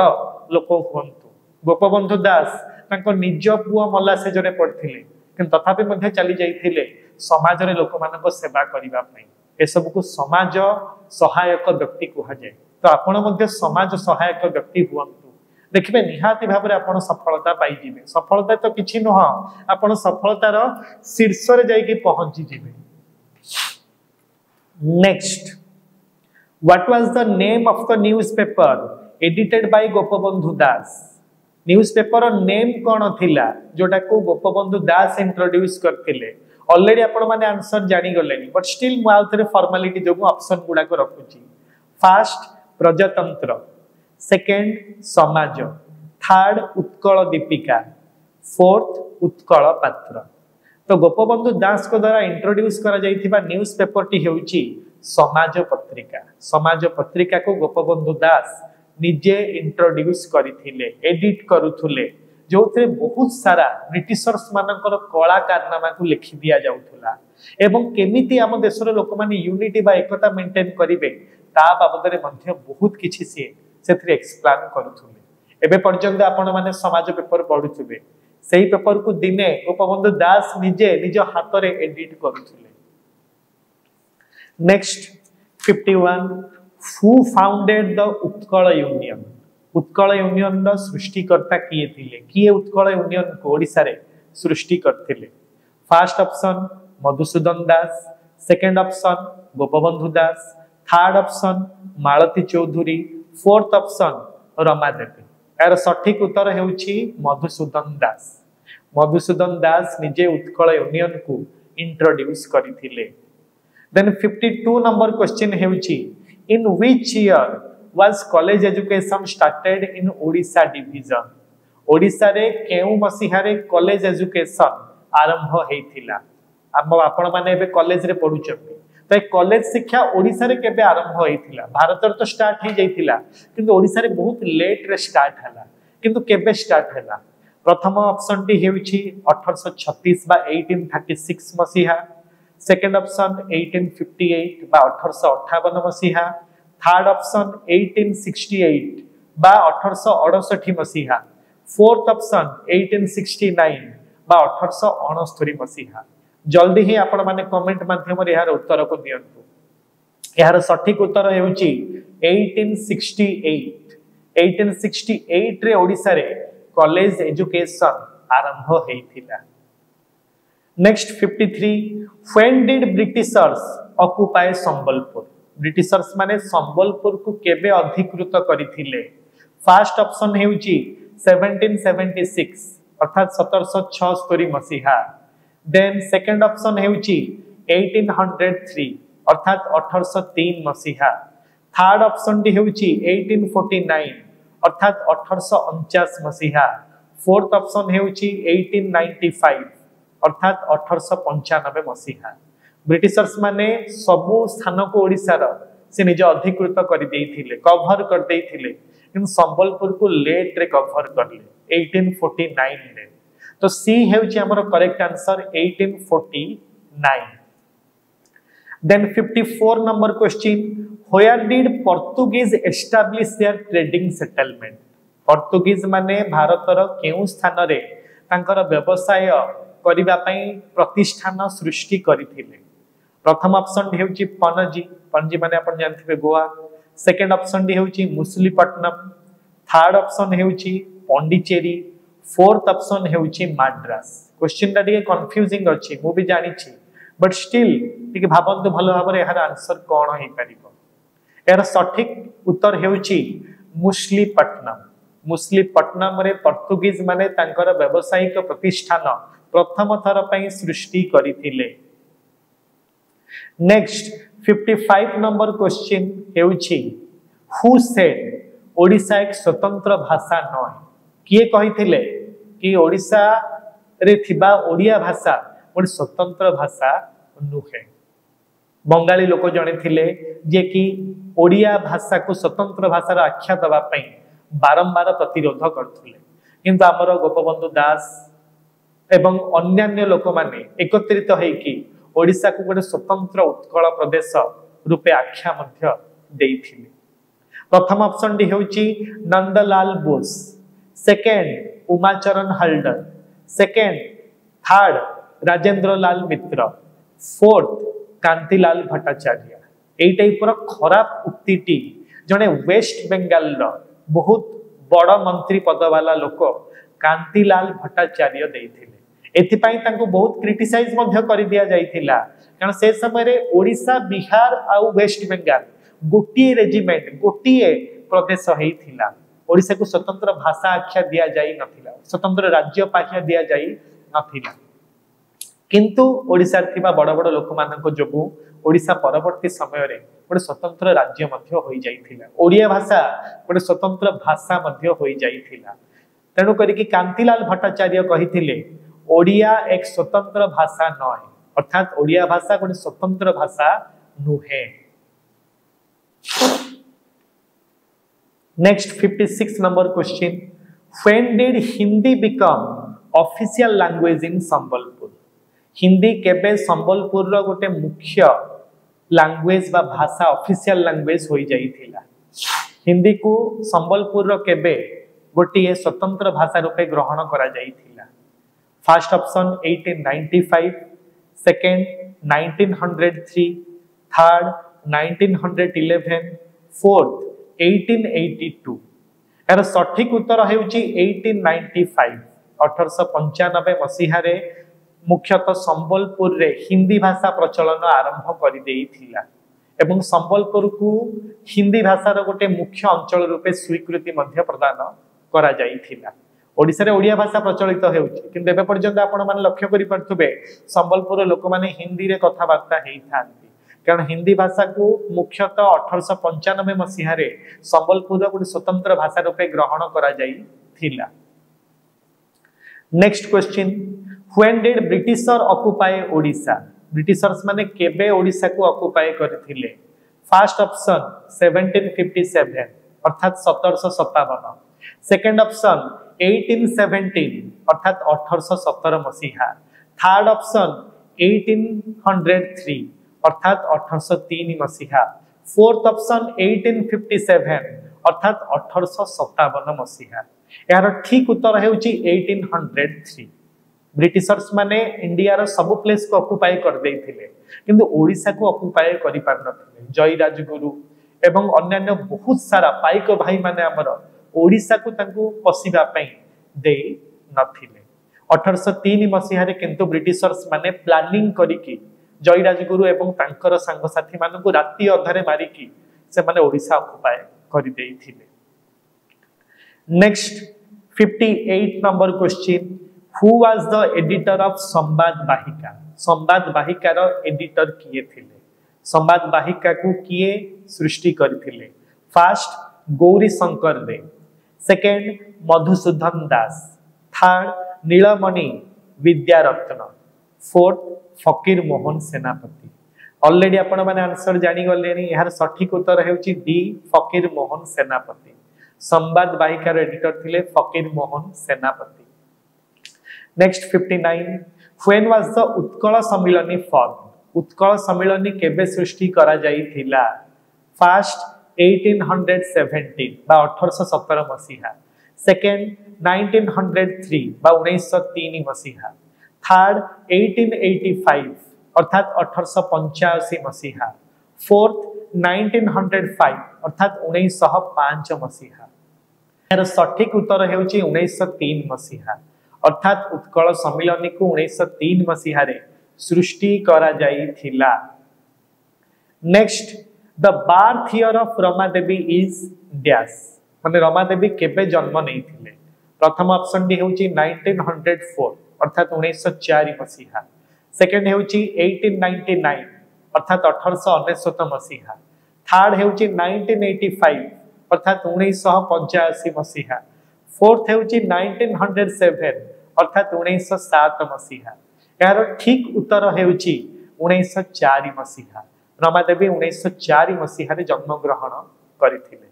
लोक हुअन्तु। गोपबंधु दास तांको निज पुआ मल्ला से जरे पड़थिले, किंतु तथापि मध्ये चली जाइथिले समाज रे लोक मानको सेवा करिबा पई। ए सब को समाज सहायक व्यक्ति कहा जाय। तो आपण मध्ये समाज सहायक व्यक्ति हुअन्तु, देखिबे निहाती भाव रे आपण सफलता पाई जिवे। सफलता तो किछि नह, आपण सफलतार शीर्ष रे जाई के पहुंची जिवे। Next, what was the name of the newspaper edited by Gopabandhu Das? Newspaper name कोन थिला जोटा को गोपबंधु दास इंट्रोड्यूस करथिले? ऑलरेडी आपण माने आंसर जानि गलेनी, बट स्टिल मु आउथरे फॉर्मालिटी जोगु ऑप्शन गुडा को रखुची। फर्स्ट प्रजातंत्र, सेकंड समाज, थर्ड उत्कल दीपिका, फोर्थ उत्कल पात्र। तो गोपबंधु दास को द्वारा इंट्रोड्यूस करा जाइथिबा न्यूज़पेपर टी हेउची समाज पत्रिका। समाज पत्रिका को गोपबंधु दास निजे इंट्रोड्यूस करिथिले, एडिट करूथुले जो थे बहुत सारा ब्रिटिशर्स मानकर कला कारनामा को लिखि दिया जाउथुला एवं केमिति आम देशर लोक माने यूनिटी बा एकता मेंटेन करिवे ता बाबदरे मध्य बहुत किछि सेथि एक्सप्लेन करूथुले। एबे पर्यंत आपण माने समाज पेपर पढुथुबे सेही पेपर को दिने गोपबंधु दास निजे निज हाथ रे एडिट करूथुले। Next 51 who founded the Utkal Union. Utkal Union रो सृष्टिकर्ता किए थिले किए उत्कल यूनियन को ओडिसा रे सृष्टि करथिले। First option Madhusudan Das, second option Gopabandhu Das, third option Malati Choudhury, fourth option Rama Devi. यार सठिक उत्तर हेउछि मधुसूदन दास। मधुसूदन दास निजे उत्कल यूनियन को इंट्रोड्यूस करिथिले। देन 52 नंबर क्वेश्चन हेउछि in which year was college education started in Odisha division। Odisha रे केउ मसिहा रे कॉलेज एजुकेशन आरंभ हेइथिला। आपण माने एबे कॉलेज रे पढुचथि तो कॉलेज शिक्षा ओडिसा रे केबे आरंभ हेइथिला। भारत रे तो स्टार्ट हे जाइथिला किंतु ओडिसा रे बहुत लेट रे स्टार्ट हला किंतु केबे स्टार्ट हला। प्रथम ऑप्शन टी हेउछि 1836 बा 1836 मसिहा, सेकंड ऑप्शन 1858 बा 1858 मसिहा, थर्ड ऑप्शन 1868 बा 1868 मसीहा, फोर्थ ऑप्शन 1869 बा 1869 मसीहा। जल्दी ही आपण माने कमेंट माध्यम रे यार उत्तर को दियंतु। यार सठिक उत्तर हेउची 1868। 1868 रे ओडिसा रे कॉलेज एजुकेशन आरंभ हेइथिला। Next 53 when did Britishers occupy Sambalpur. Britishers माने संबलपुर को केबे अधिकृत करिथिले। फर्स्ट ऑप्शन हेउची 1776 अर्थात 1776 मसीहा। देन सेकंड ऑप्शन हेउची 1803 अर्थात 1803 मसीहा। थर्ड ऑप्शन टी हेउची 1849 अर्थात 1849 मसीहा। फोर्थ ऑप्शन हेउची 1895 अर्थात 1895 मसीहा। ब्रिटिशर्स माने सबु स्थान को ओडिसा रो से निज अधिकृत कर देइथिले, कवर कर देइथिले किन संबलपुर को लेट रे कवर करले 1849 रे। तो सी हेउची हमर correct answer 1849। Then 54 number question where did Portuguese establish their trading settlement. Portuguese माने भारत रो केउ स्थान रे तांकर व्यवसाय करिबा पई प्रतिष्ठान सृष्टि करिथिले। प्रथम ऑप्शन हेउची पणजी, पणजी माने आपण जानथिबे गोवा। सेकंड ऑप्शन डी हेउची मुसलीपट्टनम, थर्ड ऑप्शन हेउची पौंडीचेरी, फोर्थ ऑप्शन हेउची मद्रास। क्वेश्चन टा टिके कंफ्यूजिंग अछि मु भी जानि छी बट स्टिल टिके भाबंतु भलो भाबरे यार आंसर कोन हे परिबो। यार सठिक उत्तर हेउची मुसलीपट्टनम। मुसलीपट्टनम रे पोर्तुगीज माने तांकर व्यावसायिक प्रतिष्ठान प्रथम थर पई सृष्टि करिथिले। नेक्स्ट 55 नंबर क्वेश्चन हेउची हु सेड ओडिसा एक स्वतंत्र भाषा नय। किए कहिथिले कि ओडिसा रे थिबा ओडिया भाषा एक स्वतंत्र भाषा नुहे। बंगाली लोक जणे थिले जे कि ओडिया भाषा को स्वतंत्र भाषार आख्या दबा पई बारंबार प्रतिरोध करथिले किंतु हमर गोपबंधु दास एवं अन्यान्य लोक माने एकत्रित हेकि ओडिसा को गोटे स्वतंत्र उत्कल प्रदेश रूपे आख्या मध्य देइथिले। प्रथम ऑप्शन डी हेउची Nandalal Bose, second Umacharan Haldar, second third Rajendra Lal Mitra, fourth Kantilal Bhattacharya. एई टाइपर खराब उक्तिटी जने वेस्ट बेंगाल रो बहुत बड़ मंत्री पद वाला लोक कांतिलाल भट्टाचार्य देइथिले। एथिपाई तांको बहुत क्रिटिसाइज मध्य कर दिया जाइथिला कारण से समय रे ओडिसा, बिहार आ वेस्ट बेंगाल गोटिए रेजिमेंट गोटिए प्रदेश हेइथिला। ओडिसा को स्वतंत्र भाषा आख्या दिया जाई नथिला, स्वतंत्र राज्य पाख्या दिया जाई नथिला किंतु ओडिसा थिबा बड़ बड़ लोक मानक जोगु ओडिसा परवर्ती समय रे गोटे स्वतंत्र राज्य मध्य होई जाइथिला। ओडिया भाषा गोटे स्वतंत्र भाषा मध्य होई जाइथिला। तेणु करिकि कांतिलाल भट्टाचार्य कहिथिले ओडिया एक स्वतंत्र भाषा नय अर्थात ओडिया भाषा गोटे स्वतंत्र भाषा नुहे। Next 56 number question When did Hindi become official language in Sambalpur? Hindi केबे संबलपुर रो गोटे मुख्य लैंग्वेज बा भाषा ऑफिशियल लैंग्वेज होई जाइथिला। हिंदी को संबलपुर रो केबे गोटे स्वतंत्र भाषा रूपे ग्रहण करा जाइथिला। First option 1895, second 1903, third 1911, fourth 1882। यार सठिक उत्तर हेउची 1895। 1895 मसीहा रे मुख्यतः संबलपुर रे हिंदी भाषा प्रचलन आरंभ कर देइथिला एवं संबलपुर को हिंदी भाषा रो गोटे मुख्य अंचल रूपे स्वीकृति मध्य प्रदान करा जाइथिला। ओडिसा रे ओडिया भाषा प्रचलित हेउची किंतु एबे पर्यंत आपण माने लक्ष्य करि परथुबे संबलपुर लोक माने हिंदी रे कथाबार्ता हेइ थांती कारण हिंदी भाषा को मुख्यतः 1895 मसीहा रे संबलपुर गोटे स्वतंत्र भाषा रूपे ग्रहण करा जाइथिला। Next question, when did Britisher occupy Odisha? Britishers माने केबे ओडिशा को ऑक्युपाई करथिले? फर्स्ट ऑप्शन 1757 अर्थात 1757, सेकंड ऑप्शन 1817 अर्थात 1817 मसीहा, थर्ड ऑप्शन 1803 अर्थात 1803 मसीहा, फोर्थ ऑप्शन 1857 अर्थात 1857 मसीहा। यार ठीक उत्तर हेउची 1803। ब्रिटिशर्स माने इंडिया रो सब प्लेस को ऑक्युपाई कर देइथिले किंतु ओडिसा को ऑक्युपाई करि पार नथिले। जय राजगुरु एवं अन्य बहुत सारा पाइक भाई माने हमर ओडिसा को तांको पसिबा पई दे नथिले। 1803 मसीहा रे किंतु ब्रिटिशर्स माने प्लानिंग करिकि जय राजगुरु एवं तांकर संग साथी मानन को राती अधारे मारिकि से माने ओडिसा ऑक्युपाई करि देइथिले। Next 58 number question, Who was the editor of संवाद वाहिका? संवाद वाहिका रो एडिटर किए थिले? संवाद वाहिका को किए सृष्टि करथिले? फर्स्ट गौरी शंकर दे, सेकंड मधुसूदन दास, थर्ड नीलमणि विद्यारत्न, फोर्थ फकीर मोहन सेनापति। ऑलरेडी आपण माने आंसर जानि गलेनी। यार सठिक उत्तर हेउची डी फकीर मोहन सेनापति। संवाद वाहिका रो एडिटर थिले Fakir Mohan Senapati. Next 59, when was the Utkal Sammilani form? Utkal Sammilani केबे सृष्टि करा जाई थिला? फर्स्ट 1817 बा 1817 मसीहा, सेकंड 1903 बा 1903 मसीहा, थर्ड 1885 अर्थात 1885 मसीहा, फोर्थ 1905 अर्थात 1905 मसीहा। यार सठिक उत्तर हेउची 1903 मसीहा अर्थात उत्कल सम्मिलनी को 1903 मसीहा रे सृष्टि करा जाई थिला। Next, the birth year of Rama Devi is dash? माने रमा देवी केबे जन्म नहीं थिले? प्रथम ऑप्शन डी हेउची 1904 अर्थात 1904 मसीहा, सेकंड हेउची 1899 अर्थात 1899 मसीहा, थर्ड हेउची 1985 अर्थात 1985 मसीहा, फोर्थ हेउची 1907 अर्थात 1907 मसीहा। यार ठीक उत्तर हेउची 1904 मसीहा। रमा देवी 1904 मसीहा रे जन्म ग्रहण करथिले।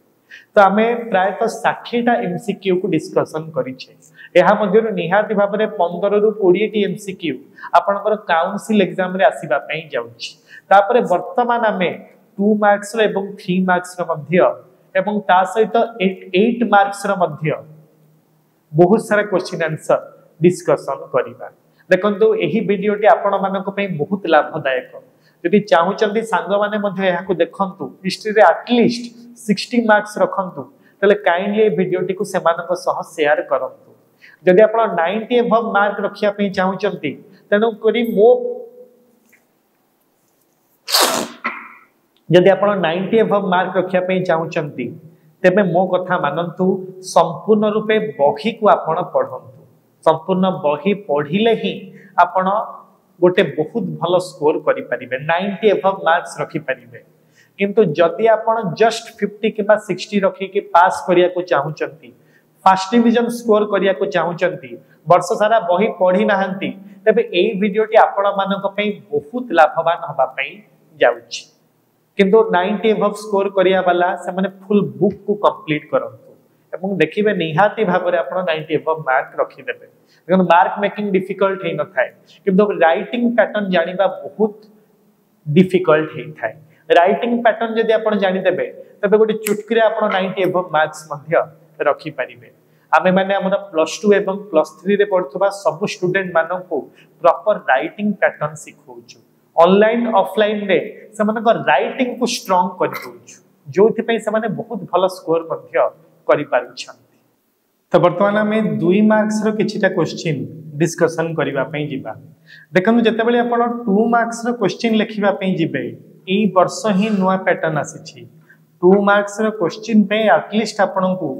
तो आमे प्रायतः 60टा एमसीक्यू को डिस्कशन करिछे। एहा मध्यरु निहाती भाबरे 15 रु 20 टी एमसीक्यू आपनकर काउंसिल एग्जाम रे आसीबा पई जाउछि। तापरे वर्तमान आमे 2 मार्क्स रो एवं 3 मार्क्स रो मध्य एवं ता सहित 8 मार्क्स रो मध्य बहुत सारा क्वेश्चन आंसर डिस्कशन करिबा। देखंतु एही वीडियोटी आपण मानको पई बहुत लाभदायक। यदि चाहुचंती सांग माने मध्ये एहा को देखंतु हिस्ट्री रे एटलीस्ट 60 मार्क्स रखंतु तले काइंडली ए वीडियोटी को सेमानक सह शेयर करंतु। यदि आपण 90 एबव मार्क रखिया पई चाहुचंती तनो करी मो यदि आपण 90 एबव मार्क रखिया पई चाहुचंती तेबे मो कथा मानंतु संपूर्ण रूपे बही को आपण पढंतु। संपूर्ण बही पढिले ही आपण गोटे बहुत भलो स्कोर करि परिबे, 90 एबव मार्क्स रखि परिबे। किंतु जदि आपण जस्ट 50 किबा 60 रखि के पास करिया को चाहुचंती, फर्स्ट डिवीजन स्कोर करिया को चाहुचंती, वर्ष सारा बही पढि नाहंती, तबे एई वीडियोटी आपण मानक पई बहुत लाभवान हबा पई जाउछि। किंतु 90 एबव स्कोर करिया वाला से माने फुल बुक को कंप्लीट करंतु। एवं देखिए निहाती भाव में आप 90 एबव मार्क रखिदेवे देखो मार्क मेकिंग डिफिकल्ट है न थाए किंतु राइटिंग पैटर्न जानिबा बहुत डिफिकल्ट है थाए राइटिंग पैटर्न जदि आप जानी देबे तबे गोटे चुटकी आप 90 एबव मार्क्स मध्य रखि पारिबे आमे माने हमर +2 एवं +3 रे पढुवा सब स्टूडेंट मानन को प्रॉपर राइटिंग पैटर्न सिखौछु ऑनलाइन ऑफलाइन रे से मानक राइटिंग को स्ट्रांग कर दोछु जोथि पे से माने बहुत भलो स्कोर मध्य करि पारुछन तो वर्तमान आम 2 मार्क्स रो किछिटा क्वेश्चन डिस्कशन करबा पई जिबा देखनु जते बेले आपण 2 मार्क्स रो क्वेश्चन लिखिबा पई जिबे ई वर्ष ही नुवा पैटर्न आसी 2 मार्क्स रो क्वेश्चन पे एटलीस्ट आपण को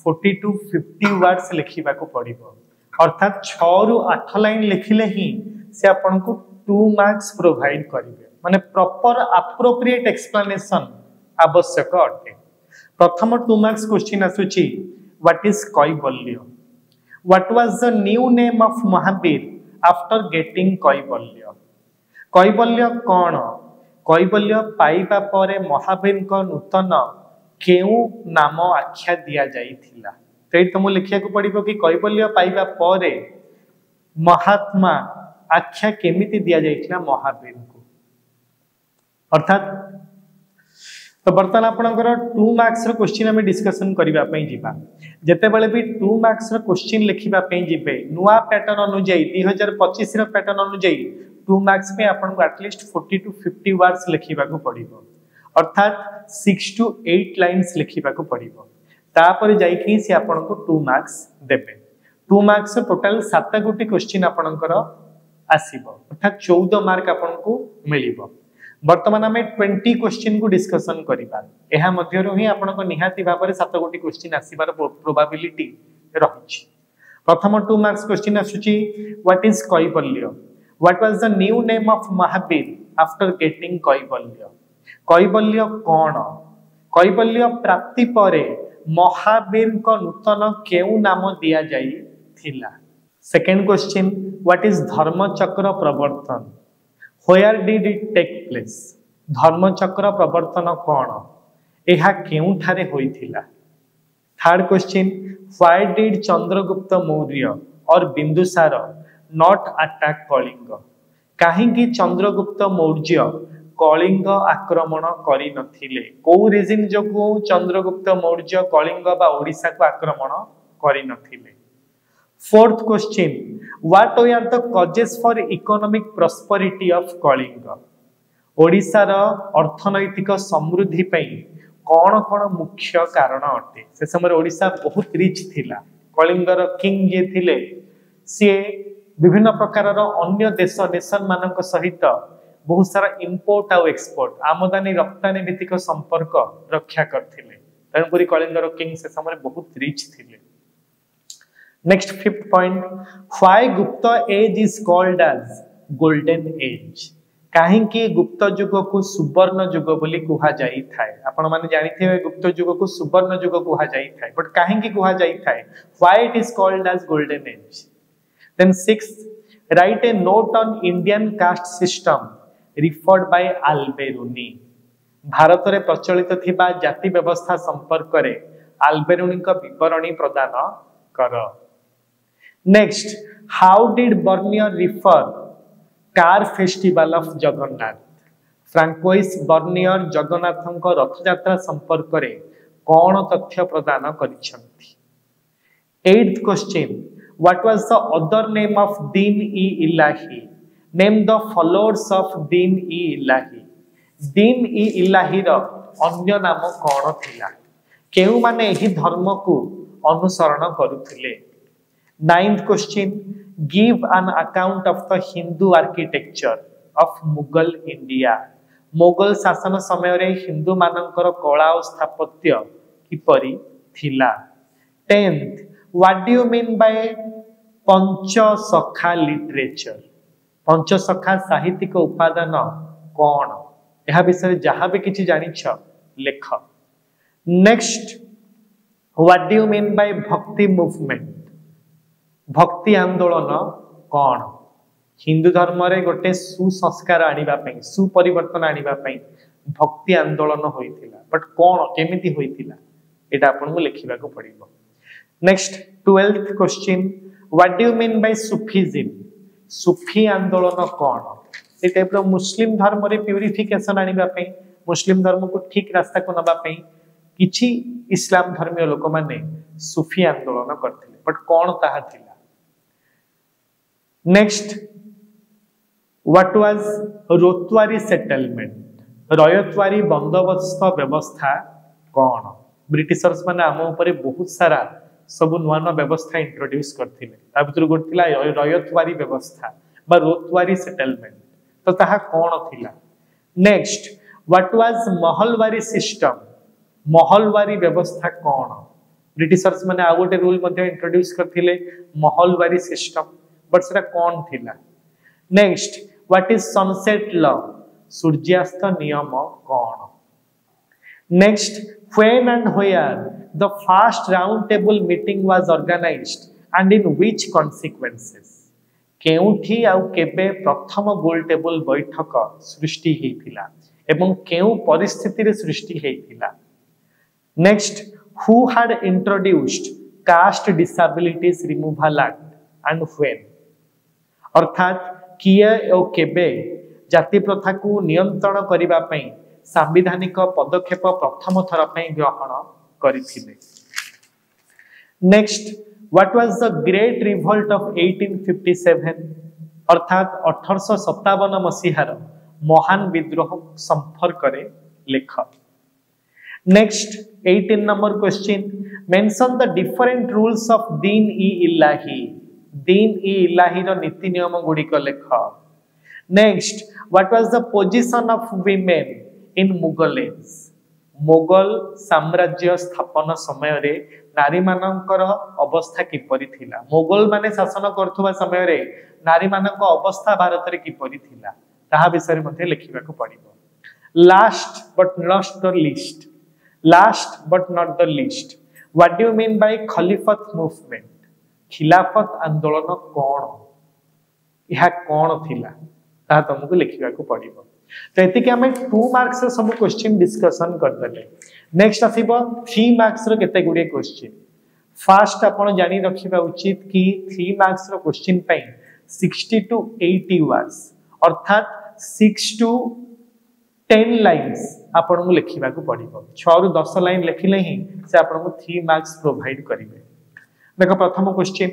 40 to 50 वर्ड्स लिखिबा को पड़िबो अर्थात 6 रु 8 लाइन लिखिले ही से आपण को 2 मार्क्स प्रोवाइड करिवे माने प्रॉपर एप्रोप्रिएट एक्सप्लेनेशन आवश्यक अटे प्रथम 2 मार्क्स क्वेश्चन आसुची what is Kaivalya what was the new name of Mahavir after getting कैवल्य कैवल्य कोन कैवल्य पाइबा परे महावीर को नूतन केउ नाम आख्या दिया जाइथिला तो तुम लिखिया को पड़िबो कि कैवल्य पाइबा परे महात्मा आख्या केमिति दिया जाइथिला महावीर को अर्थात तो बर्तमान आपनकर 2 मार्क्स रो क्वेश्चन हम डिस्कशन करबा पई जिबा जते बेले भी 2 मार्क्स रो क्वेश्चन लिखिबा पई जिबे नुवा पैटर्न अनुଯାয়ী 2025 रो पैटर्न अनुଯାयী 2 मार्क्स पे आपन को एटलीस्ट 40 to 50 वर्ड्स लिखिबा को पड़िबो अर्थात 6 to 8 लाइंस लिखिबा को पड़िबो तापर जाई कि से आपन को 2 मार्क्स देबे 2 मार्क्स टोटल 7 गोटी क्वेश्चन आपनकर आसीबो अर्थात 14 मार्क आपन को मिलिबो वर्तमान आम 20 क्वेश्चन को डिस्कशन करिबा एहा मध्यरो ही आपन को निहाती भाव में 7 गोटी क्वेश्चन आसीबार प्रोबेबिलिटी रहिछि प्रथम 2 मार्क्स क्वेश्चन आसुची what is Kaivalya what was the new name of Mahavir after getting कैवल्य कैवल्य कोन कैवल्य प्राप्ति परे महावीर को नूतन केउ नाम दिया जाई थिला सेकंड क्वेश्चन व्हाट इज धर्मचक्र प्रवर्तन Where did it take place? धर्मचक्र प्रवर्तन कौन एहा केउ ठारे होइथिला third question why did Chandragupta Maurya और बिंदुसार not attack कलिंग काहे कि चंद्रगुप्त मौर्य कलिंग आक्रमण करि नथिले को रीजन जको चंद्रगुप्त मौर्य कलिंग बा ओडिसा को आक्रमण करि नथिले fourth question what were the causes for economic prosperity of Kalinga Odisha रो अर्थनैतिक समृद्धि पई कोन कोन मुख्य कारण अटे से समय ओडिसा बहुत रिच थिला कलिंग रो किंग जे थिले से विभिन्न प्रकार रो अन्य देश नेशन मानक सहित बहुत सारा इंपोर्ट और एक्सपोर्ट आमदानी रप्तानी भित्तिक संपर्क रक्षा करथिले तनपुरी कलिंग रो किंग से समय बहुत रिच थिले next fifth point why Gupta age is called as golden age काहे कि गुप्त युग को सुवर्ण युग बोली कहा जाई थाए आपण माने जानिथिबे गुप्त युग को सुवर्ण युग कहा जाई थाए बट काहे कि कहा जाई थाए why it is called as golden age then sixth write a note on Indian caste system referred by Alberuni Bharat रे प्रचलित थिबा जाति व्यवस्था संपर्क रे अल्बेरुनी का विवरणी प्रदान कर next how did Bernier refer car festival of Jagannath Francois Bernier Jagannath Rath Yatra संपर्क रे कौन तथ्य प्रदान करिसंती eighth question what was the other name of Din i Ilahi name the followers of Din i इलाही दीन ई इलाही रो अन्य नाम कौन थिला केउ माने एही धर्म को अनुसरण करुथिले ninth question give an account of the Hindu architecture of Mughal India Mughal शासन समय रे हिंदू मानकर कला और स्थापत्य किपरि थिला tenth what do you mean by Panchasakha literature Panchasakha साहित्यिक उपादान कौन यह विषय जहां भी किछि जानिछ लेख next what do you mean bye भक्ति मूवमेंट भक्ति आंदोलन कौन हिंदू धर्म रे गोटे सुसंस्कार आनिबा पई सुपरिवर्तन आनिबा पई भक्ति आंदोलन होइथिला बट कौन केमिति होइथिला एटा आपन को लिखिबा को पड़िबो। Next 12th question, what do you mean by Sufism? Sufi आंदोलन कौन? ए टाइप रो मुस्लिम धर्म रे प्यूरिफिकेशन आनिबा पे, मुस्लिम धर्म को ठीक रास्ता को नबा पे किछि इस्लाम धर्मीय लोक माने सूफी आंदोलन करथिले, बट कौन ताहा थिला? Next, what was ryotwari settlement? Ryotwari बंदोबस्त व्यवस्था कौन? ब्रिटिशर्स माने आम ऊपर बहुत सारा सब नुआ नुआ व्यवस्था इंट्रोड्यूस करथिले, ता भितर गोटे थिला रयतवारी व्यवस्था बा रोतवारी सेटलमेंट, तो ताहा कौन थिला? Next, what was Mahalwari system? Mahalwari व्यवस्था कौन? ब्रिटिशर्स माने आ गोटे रूल मध्ये इंट्रोड्यूस करथिले महलवारी सिस्टम, बट सेटा कौन थिला? Next, what is sunset law? सूर्यास्त नियम कौन? Next, when and where the first round table meeting was organized and in which consequences? केउठी आउ केबे प्रथम गोल टेबल बैठक सृष्टि हेतिला एवं केउ परिस्थिति रे सृष्टि हेतिला? Next, who had introduced caste disabilities removal act and when? अर्थात किए ओ केबे जाति प्रथा को नियंत्रण करिबा पई संवैधानिक पदक्षेप प्रथम थर पई ग्रहण करिथिले। Next, what was the great revolt of 1857? अर्थात 1857 मसीहार महान विद्रोह संपर्क रे लेख। Next 18 number question, mention the different rules of Din i इलाही। दीन ई इलाही रो नीति नियम गुडी को लेख। Next, what was the position of women in Mughal age? Mughal साम्राज्य स्थापन समय रे नारी मानकर अवस्था किपरि थिला? मुगल माने शासन करथुवा समय रे नारी मानक अवस्था भारत रे किपरि थिला ताहा विषय मध्ये लिखिबा को पड़िबो। Last but not the least, last but not the least, what do you mean by Khilafat movement? Khilafat आंदोलन कौन? यह कौन थिला ता तुमको लिखिबा को पड़िबो। तो एति के हमें 2 मार्क्स रे सब क्वेश्चन डिस्कशन कर देले। नेक्स्ट आसीबो 3 मार्क्स रो केते गुडे क्वेश्चन। फर्स्ट आपण जानि रखिबा उचित कि 3 मार्क्स रो क्वेश्चन पई 60 to 80 वर्ड्स अर्थात 6 to 10 लाइन्स आपन को लिखिबा को पड़िबो। 6 रु 10 लाइन लिखिले ही से आपन को 3 मार्क्स प्रोवाइड करिवे। देखो प्रथम question,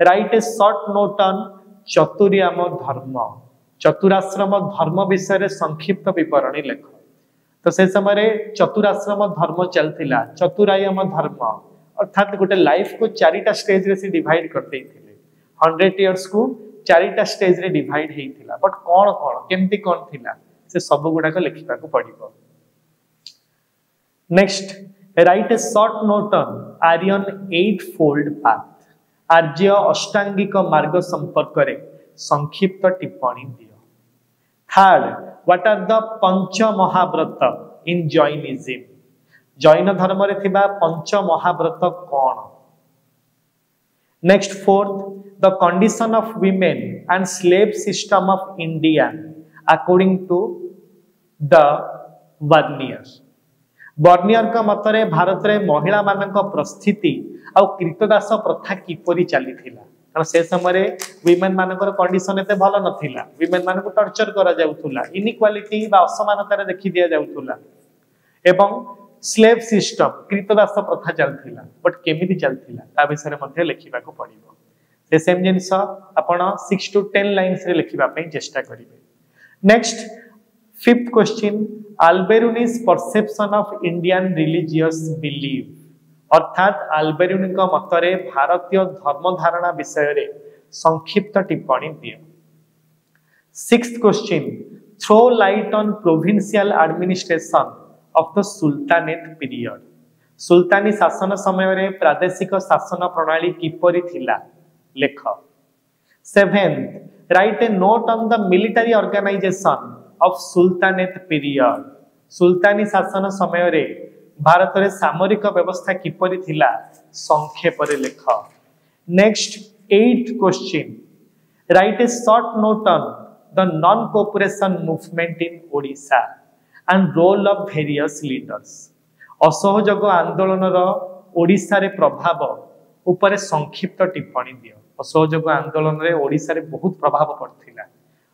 write a short note on चतुर्याम धर्म। चतुराश्रम धर्म विषय रे संक्षिप्त विवरणी लेख। तो से समय रे चतुराश्रम धर्म चलथिला, चतुरायाम धर्म अर्थात गोटे लाइफ को 4टा स्टेज रे से डिवाइड कर देथिले। 100 इयर्स को 4टा स्टेज रे डिवाइड हेथिला, बट कोन कोन केमती कोन थिला से सब गुडा को लिखिबा को पड़िबो। Next, write a short note on Aryan 8-fold path. आर्य अष्टांगिक मार्ग संपर्क रे संक्षिप्त टिप्पणी दियो। Third, what are the panch mahavrat in Jainism? जैन धर्म रे थिबा पंच महाव्रत कोन? Next fourth, the condition of women and slave system of India according to the Bernier. Vernier का मतरे भारत रे महिला मानक परिस्थिति आ कृतदास प्रथा किपरि चली थिला, कारण से समय रे वीमेन मानकर कंडीशन एते भलो नथिला। वीमेन मानक टॉर्चर करा जाउथुला, इनइक्वालिटी बा असमानता रे देखि दिया जाउथुला, एवं स्लेव सिस्टम कृतदास प्रथा चलथिला, बट केमिति चलथिला ता विषय मध्ये लिखिबा को पड़िबो। से सेम जिंस आपण 6 to 10 लाइन्स रे लिखिबा पई चेष्टा करिवे। Next 5th question, Alberuni's perception of Indian religious belief. अर्थात अल्बेरुनी का मतरे भारतीय धर्म धारणा विषय रे संक्षिप्त टिप्पणी दियो। 6th question, throw light on provincial administration of the sultanate period. सुल्तानी शासन समय रे प्रादेशिक शासन प्रणाली किपरि थिला लेख। 7th, write a note on the military organisation of sultanate period. सुल्तानी शासन समय रे भारत रे सामरिक व्यवस्था किपरि थिला संक्षेप रे लेख। Next 8th question, write a short note on the non cooperation movement in Odisha and role of various leaders. असहयोग आंदोलन ओडिशा रे प्रभाव उपरे संक्षिप्त टिप्पणी दियो। असहयोग आंदोलन रे ओडिशा रे बहुत प्रभाव पड़थिला।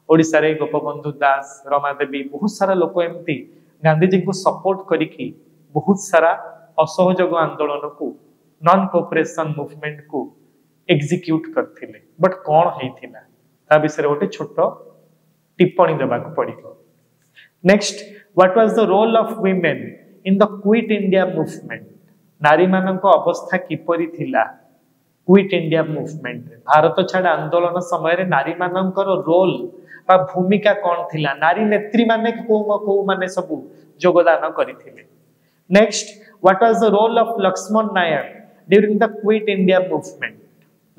ओडिशा रे गोपबंधु दास रमादेवी बहुत सारा लोक एमती गांधी जी को सपोर्ट करिकी बहुत सारा असहयोग आंदोलन को नॉन कोऑपरेशन मूवमेंट को एग्जीक्यूट करथिले। बट कौन हेइथिला ता विषय गोटे छोट टिप्पणी देबाक पड़िबो। Next, what was the role of women in the quit India movement? नारी मानक अवस्था किपरि थिला क्विट इंडिया मूवमेंट? भारत छाड़ आंदोलन समय रे नारी मानकर रोल बा भूमिका कौन थिला? नारी नेत्री माने को माने सब योगदान करिथिले। Next, what was the role of Laxman Nayak during the quit India movement?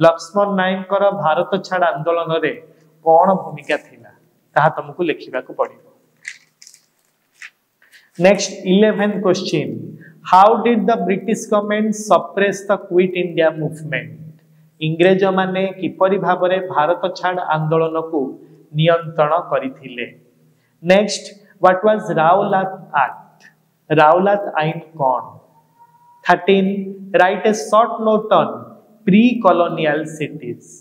Laxman Nayak Bharat छाड़ आंदोलन रे कौन भूमिका थिला ताहा तुमको लिखिबा को पड़िबो। Next 11th question, how did the British government suppress the quit India movement? इंग्रेज माने किपरि भाबरे भारत छाड़ आंदोलन को नियंत्रण करिथिले। Next, what was Rowlatt act? Rowlatt आईन कौन? 13, write a short note on pre colonial cities.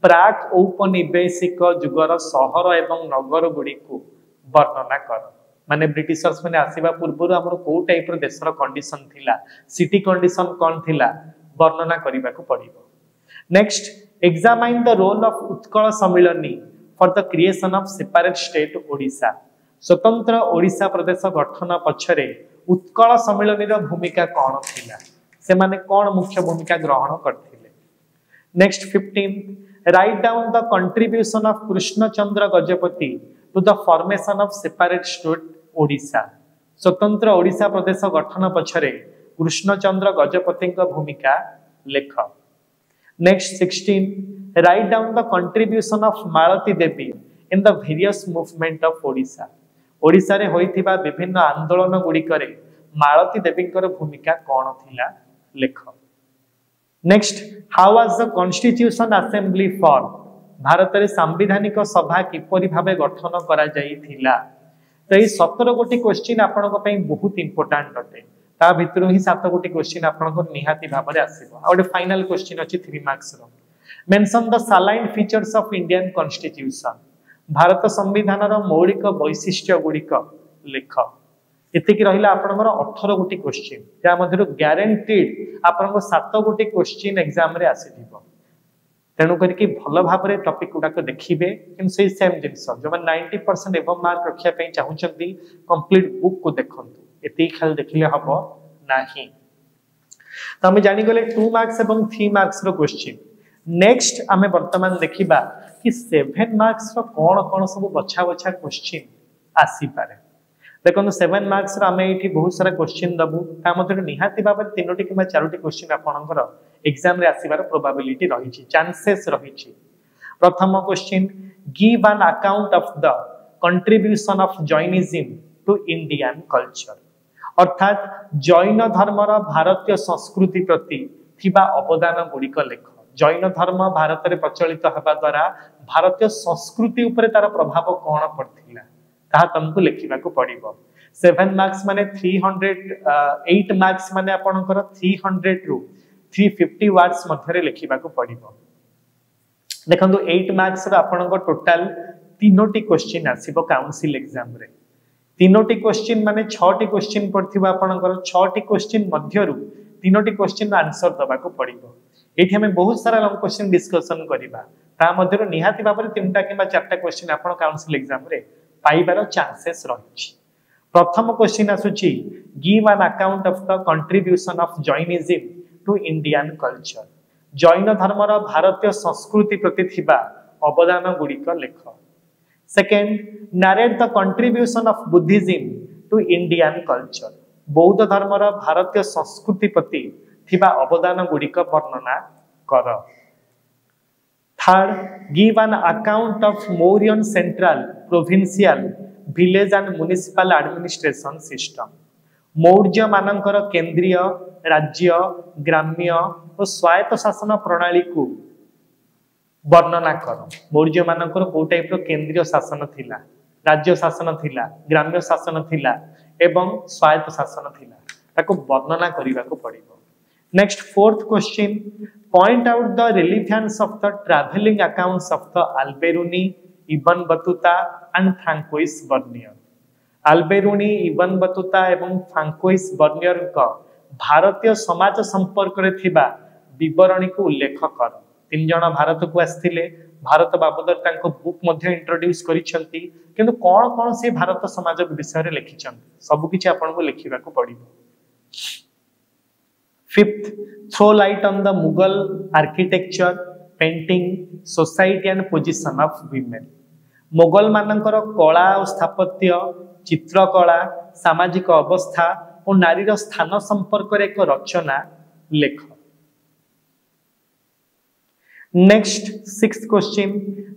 प्राक औपनिवेशिक जुगर सहर एवं नगर गुड़ी को वर्णना कर। माने ब्रिटिशर्स माने आसीबा पूर्व हमर को टाइप रो देशर कंडीशन थिला, सिटी कंडीशन कौन थिला वर्णना करिबा को पड़िबो। Next, examine the role of Utkal Sammilani for the creation of separate state Odisha. स्वतंत्र ओडिशा प्रदेश गठन पछरे उत्कल सम्मिलनी रो भूमिका कौन थिला? से माने कौन मुख्य भूमिका ग्रहण करथिले? Next 15, write down the contribution of Krishnachandra Gajapati to the formation of separate state Odisha. स्वतंत्र ओडिशा प्रदेश गठन पछरे कृष्णचंद्र गजपति भूमिका लेख। Next 16, write down the contribution of Malati Devi in the various movement of Odisha. Odisha रे होइथिबा विभिन्न आंदोलन गुडी करे मालती देवी भूमिका कौन थिला लेख। Next, how was the constitution assembly form? Bharat रे संवैधानिक सभा किपरि भाबे गठन करा जाई थिला? तो ये 17 गोटी क्वेश्चन आपनको पई बहुत इंपोर्टेंट अटे। ता भितरु ही 7 गोटी क्वेश्चन आपनको निहाती भाबरे आसीबो। आ फाइनल क्वेश्चन अछि 3 मार्क्स रो। Mention the salient features of Indian constitution. Bharat संविधान रो मौलिक वैशिष्ट्य गुडी लेख। एतिक रहिला आपनकर 18 गोटी क्वेश्चन या मध्यरु गारंटीड आपनको 7 गोटी क्वेश्चन एग्जाम रे आसी दिबो। तेणु करके भल भाव में टॉपिक गुड़ाक देखिए कि सेम जिनस जो 90% एवं मार्क रखा चाहते कंप्लीट बुक को देखु ये खाली देखले हम ना। तो आम जानीगले 2 मार्क्स और 3 मार्क्स क्वेश्चन। नेक्स्ट आम बर्तमान देखा कि 7 मार्क्स कौन कौन सब बछा बछा क्वेश्चन आसीपे। देखो 7 मार्क्स आम ये बहुत सारा क्वेश्चन दबू मध्य निहाती भाव में 3टी कि 4टी क्वेश्चन आपंकर एग्जाम रे आसीबार प्रोबेबिलिटी रही चांसेस रही। प्रथम question, give an account of the contribution of Jainism to Indian culture. अर्थात जैन धर्मर भारतीय संस्कृति प्रति थिबा अवदान गुड़िक लेख। जैन धर्म भारत में प्रचलित होगा द्वारा भारतीय संस्कृति उपरे तार प्रभाव कौन पड़थिला ताहा तुमको लिखिबा को पड़िबो। 7 मार्क्स माने 308 मार्क्स माने आपनकर 300 रु 350 वर्ड्स मध्य लिखिबा को पड़िबो। देखंतु 8 मार्क्स रो आपनकर टोटल 3टी क्वेश्चन आसीबो काउंसिल एग्जाम रे। 3टी क्वेश्चन माने 6टी क्वेश्चन पड़थिबा आपनकर 6टी क्वेश्चन मध्यरु 3टी क्वेश्चन आंसर दबा को पड़िबो। एठी हमें बहुत सारा लॉन्ग क्वेश्चन डिस्कशन करिबा ता मध्यरु निहाती भाबरे 3टा किबा 4टा क्वेश्चन आपन काउंसिल एग्जाम रे पाइबार चांसेस रही। प्रथम क्वेश्चन आसुची, give an account of the contribution of Jainism to Indian culture. जैन धर्मर भारतीय संस्कृति प्रति थिबा अवदान गुड़िक लेख। Second, narrate the contribution of Buddhism to Indian culture. बौद्ध धर्मर भारतीय संस्कृति प्रति थिबा अवदान गुड़िक वर्णना कर। Third, give an account of Mauryan central provincial village and municipal administration system. Maurya मानकर केंद्रीय राज्य ग्राम्य और स्वायत्त शासन प्रणाली को वर्णना कर। मौर्य मानकर को टाइप रो केंद्रीय शासन थिला, राज्य शासन थिला, ग्राम्य शासन थिला एवं स्वायत्त शासन थिला। ताको वर्णना करने को पड़िबो। Next fourth question, point out the relevance of the travelling accounts of the Alberuni, Ibn Battuta and Francois Bernier. Alberuni, Ibn Battuta एवं फ्रांकोइस बर्नियर का भारतीय समाज संपर्क रे थिबा विवरणी को उल्लेख कर। तीन जण भारत को आस्थिले, भारत बाबदर तांको बुक मध्ये इंट्रोड्यूस करिसंती, किंतु कोन कोन से भारत समाज विषय रे लिखिसंती सब किछि आपन को लिखिबा को पड़िबो। Fifth, throw light on the Mughal architecture, painting, society and position of women. Mughal मानकर कला और स्थापत्य, चित्रकला, सामाजिक अवस्था और नारीर स्थान संपर्क रे एक रचना लेख। Next sixth question,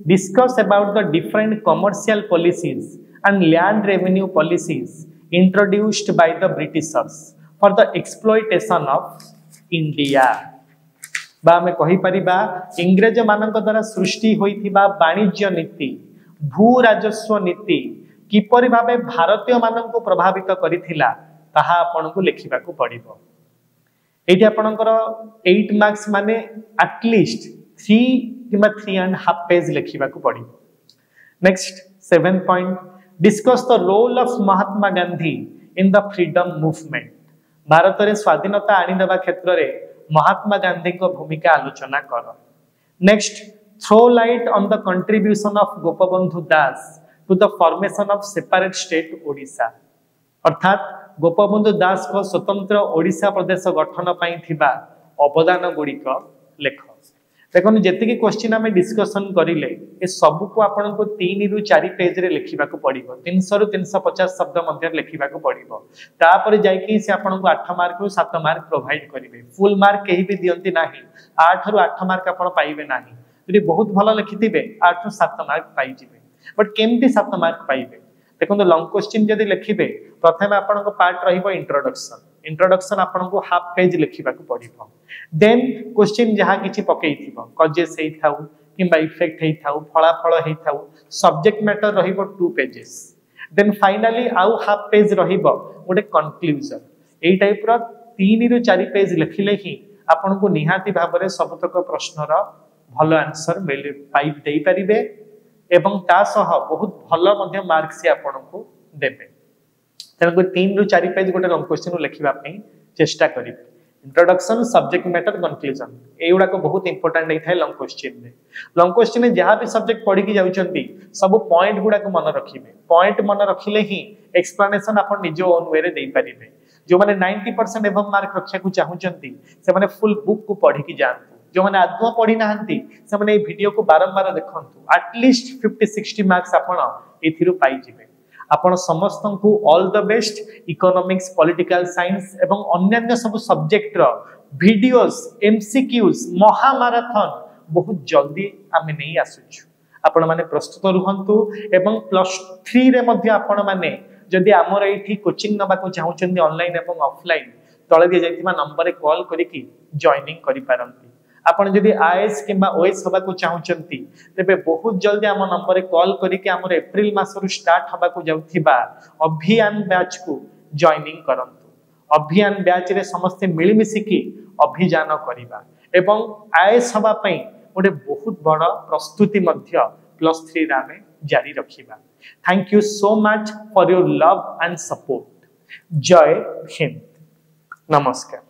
discuss about the different commercial policies and land revenue policies introduced by the Britishers for the exploitation of India. बा में कहि परिबा इंग्रज मानक द्वारा सृष्टि होइथिबा वाणिज्य नीति, भू राजस्व नीति किपरि भाबे भारतीय मानक को प्रभावित करिथिला ताहा आपन को लिखिबा को पड़िबो। एठी आपनकर 8 मार्क्स माने एटलीस्ट 3 किबा 3.5 पेज लिखिबा को पड़िबो। Next 7th point, discuss the role of Mahatma Gandhi in the freedom movement. Bharat रे स्वाधीनता आनी देबा क्षेत्र रे महात्मा गांधी को भूमिका आलोचना कर। Next, throw light on the contribution of Gopabandhu Das to the formation of separate state Odisha. अर्थात गोपबंधु दास को स्वतंत्र ओडिशा प्रदेश गठन पई थिबा अवदान गुड़िक लेख। देखो जेतिकी क्वेश्चन आम डिस्कसन करिले ए सब को आपन को 3 रु 4 पेज रे लिखिबा को पड़िबो। 300 रु 350 शब्द मध्य लिखिबा को पड़िबो। तापर जाई कि से आपन को 8 मार्क रु 7 मार्क प्रोवाइड करिवे। फुल मार्क केही भी दियंती नाही, 8 रु 8 मार्क आपन पाइबे नाही। यदि बहुत भलो लिखिथिबे 8 रु 7 मार्क पाइ जिवे। बट केमती 7 मार्क पाइबे देखो लॉन्ग क्वेश्चन जदि लिखिबे प्रथमे आपन को पार्ट रहिबो इंट्रोडक्शन। इंट्रोडक्शन आपन को हाफ पेज लिखिबा को पड़िबो। देन क्वेश्चन जहा किछि पकेइथिबो, कजेस हेइ थाउ किबा इफेक्ट हेइ थाउ, फलाफल हेइ थाउ, सब्जेक्ट मैटर रहिबो 2 पेजेस। देन फाइनली आउ हाफ पेज रहिबो गोटे कंक्लूजन। एई टाइप रो 3 रु 4 पेज लिखिले ही आपन को निहाती भाबरे सबतक प्रश्नर भलो आंसर मिल पाइ देई परिबे एवं ता सह बहुत भलो मध्य मार्क से आपन को देबे। तेणु 3 रु 4 पेज गोटे लॉन्ग क्वेश्चन लिखिबा पई चेष्टा करिबे। इंट्रोडक्शन, सब्जेक्ट मैटर, कंक्लूजन एगुड़ा को बहुत इंपोर्टेंट होता है लॉन्ग क्वेश्चन में। लॉन्ग क्वेश्चन में जहाँ भी सब्जेक्ट पढ़ी की जाउछंती सब पॉइंट गुड़ा को मन रखिबे। पॉइंट मन रखिले ही एक्सप्लेनेशन आपन निज ओन वे रे देई परिबे। जो माने 90% एवं मार्क रखा को चाहुचंती से माने फुल बुक को पढ़ी की जानतु। जो माने आदौ पढ़ी नाहंती से माने ए वीडियो को बारंबार देखंतु। एटलीस्ट 50-60 मार्क्स आपन एथिरु पाई जिवे। आपण समस्त को all the best. Economics, political science एवं अन्य सब सब्जेक्ट रो वीडियोस, एमसीक्यूज, महामाराथन बहुत जल्दी आमे नहीं आसुछु। आपण माने प्रस्तुत रुहंतु एवं +3 रे मध्ये आपण माने जदि हमर एठी कोचिंग नबा को चाहुचंदी ऑनलाइन एवं ऑफलाइन तळे दे जाइतिबा नंबर रे कॉल करिकि जॉइनिंग करि पारंती। आपण जदि आईएएस किंबा ओएस हबा को चाहुचंती तेबे बहुत जल्दी हम नंबर रे कॉल करिकि हमर अप्रैल मास रु स्टार्ट हबा को जाउथिबा अभियान बैच को जॉइनिंग करंतु। अभियान बैच रे समस्त मिली मिसी की अभियान करिबा एवं आईएएस हबा पई गोटे बहुत बड़ प्रस्तुति मध्य +3 रे आमे जारी रखिबा। Thank you so much for your love and support. जय हिंद। नमस्कार।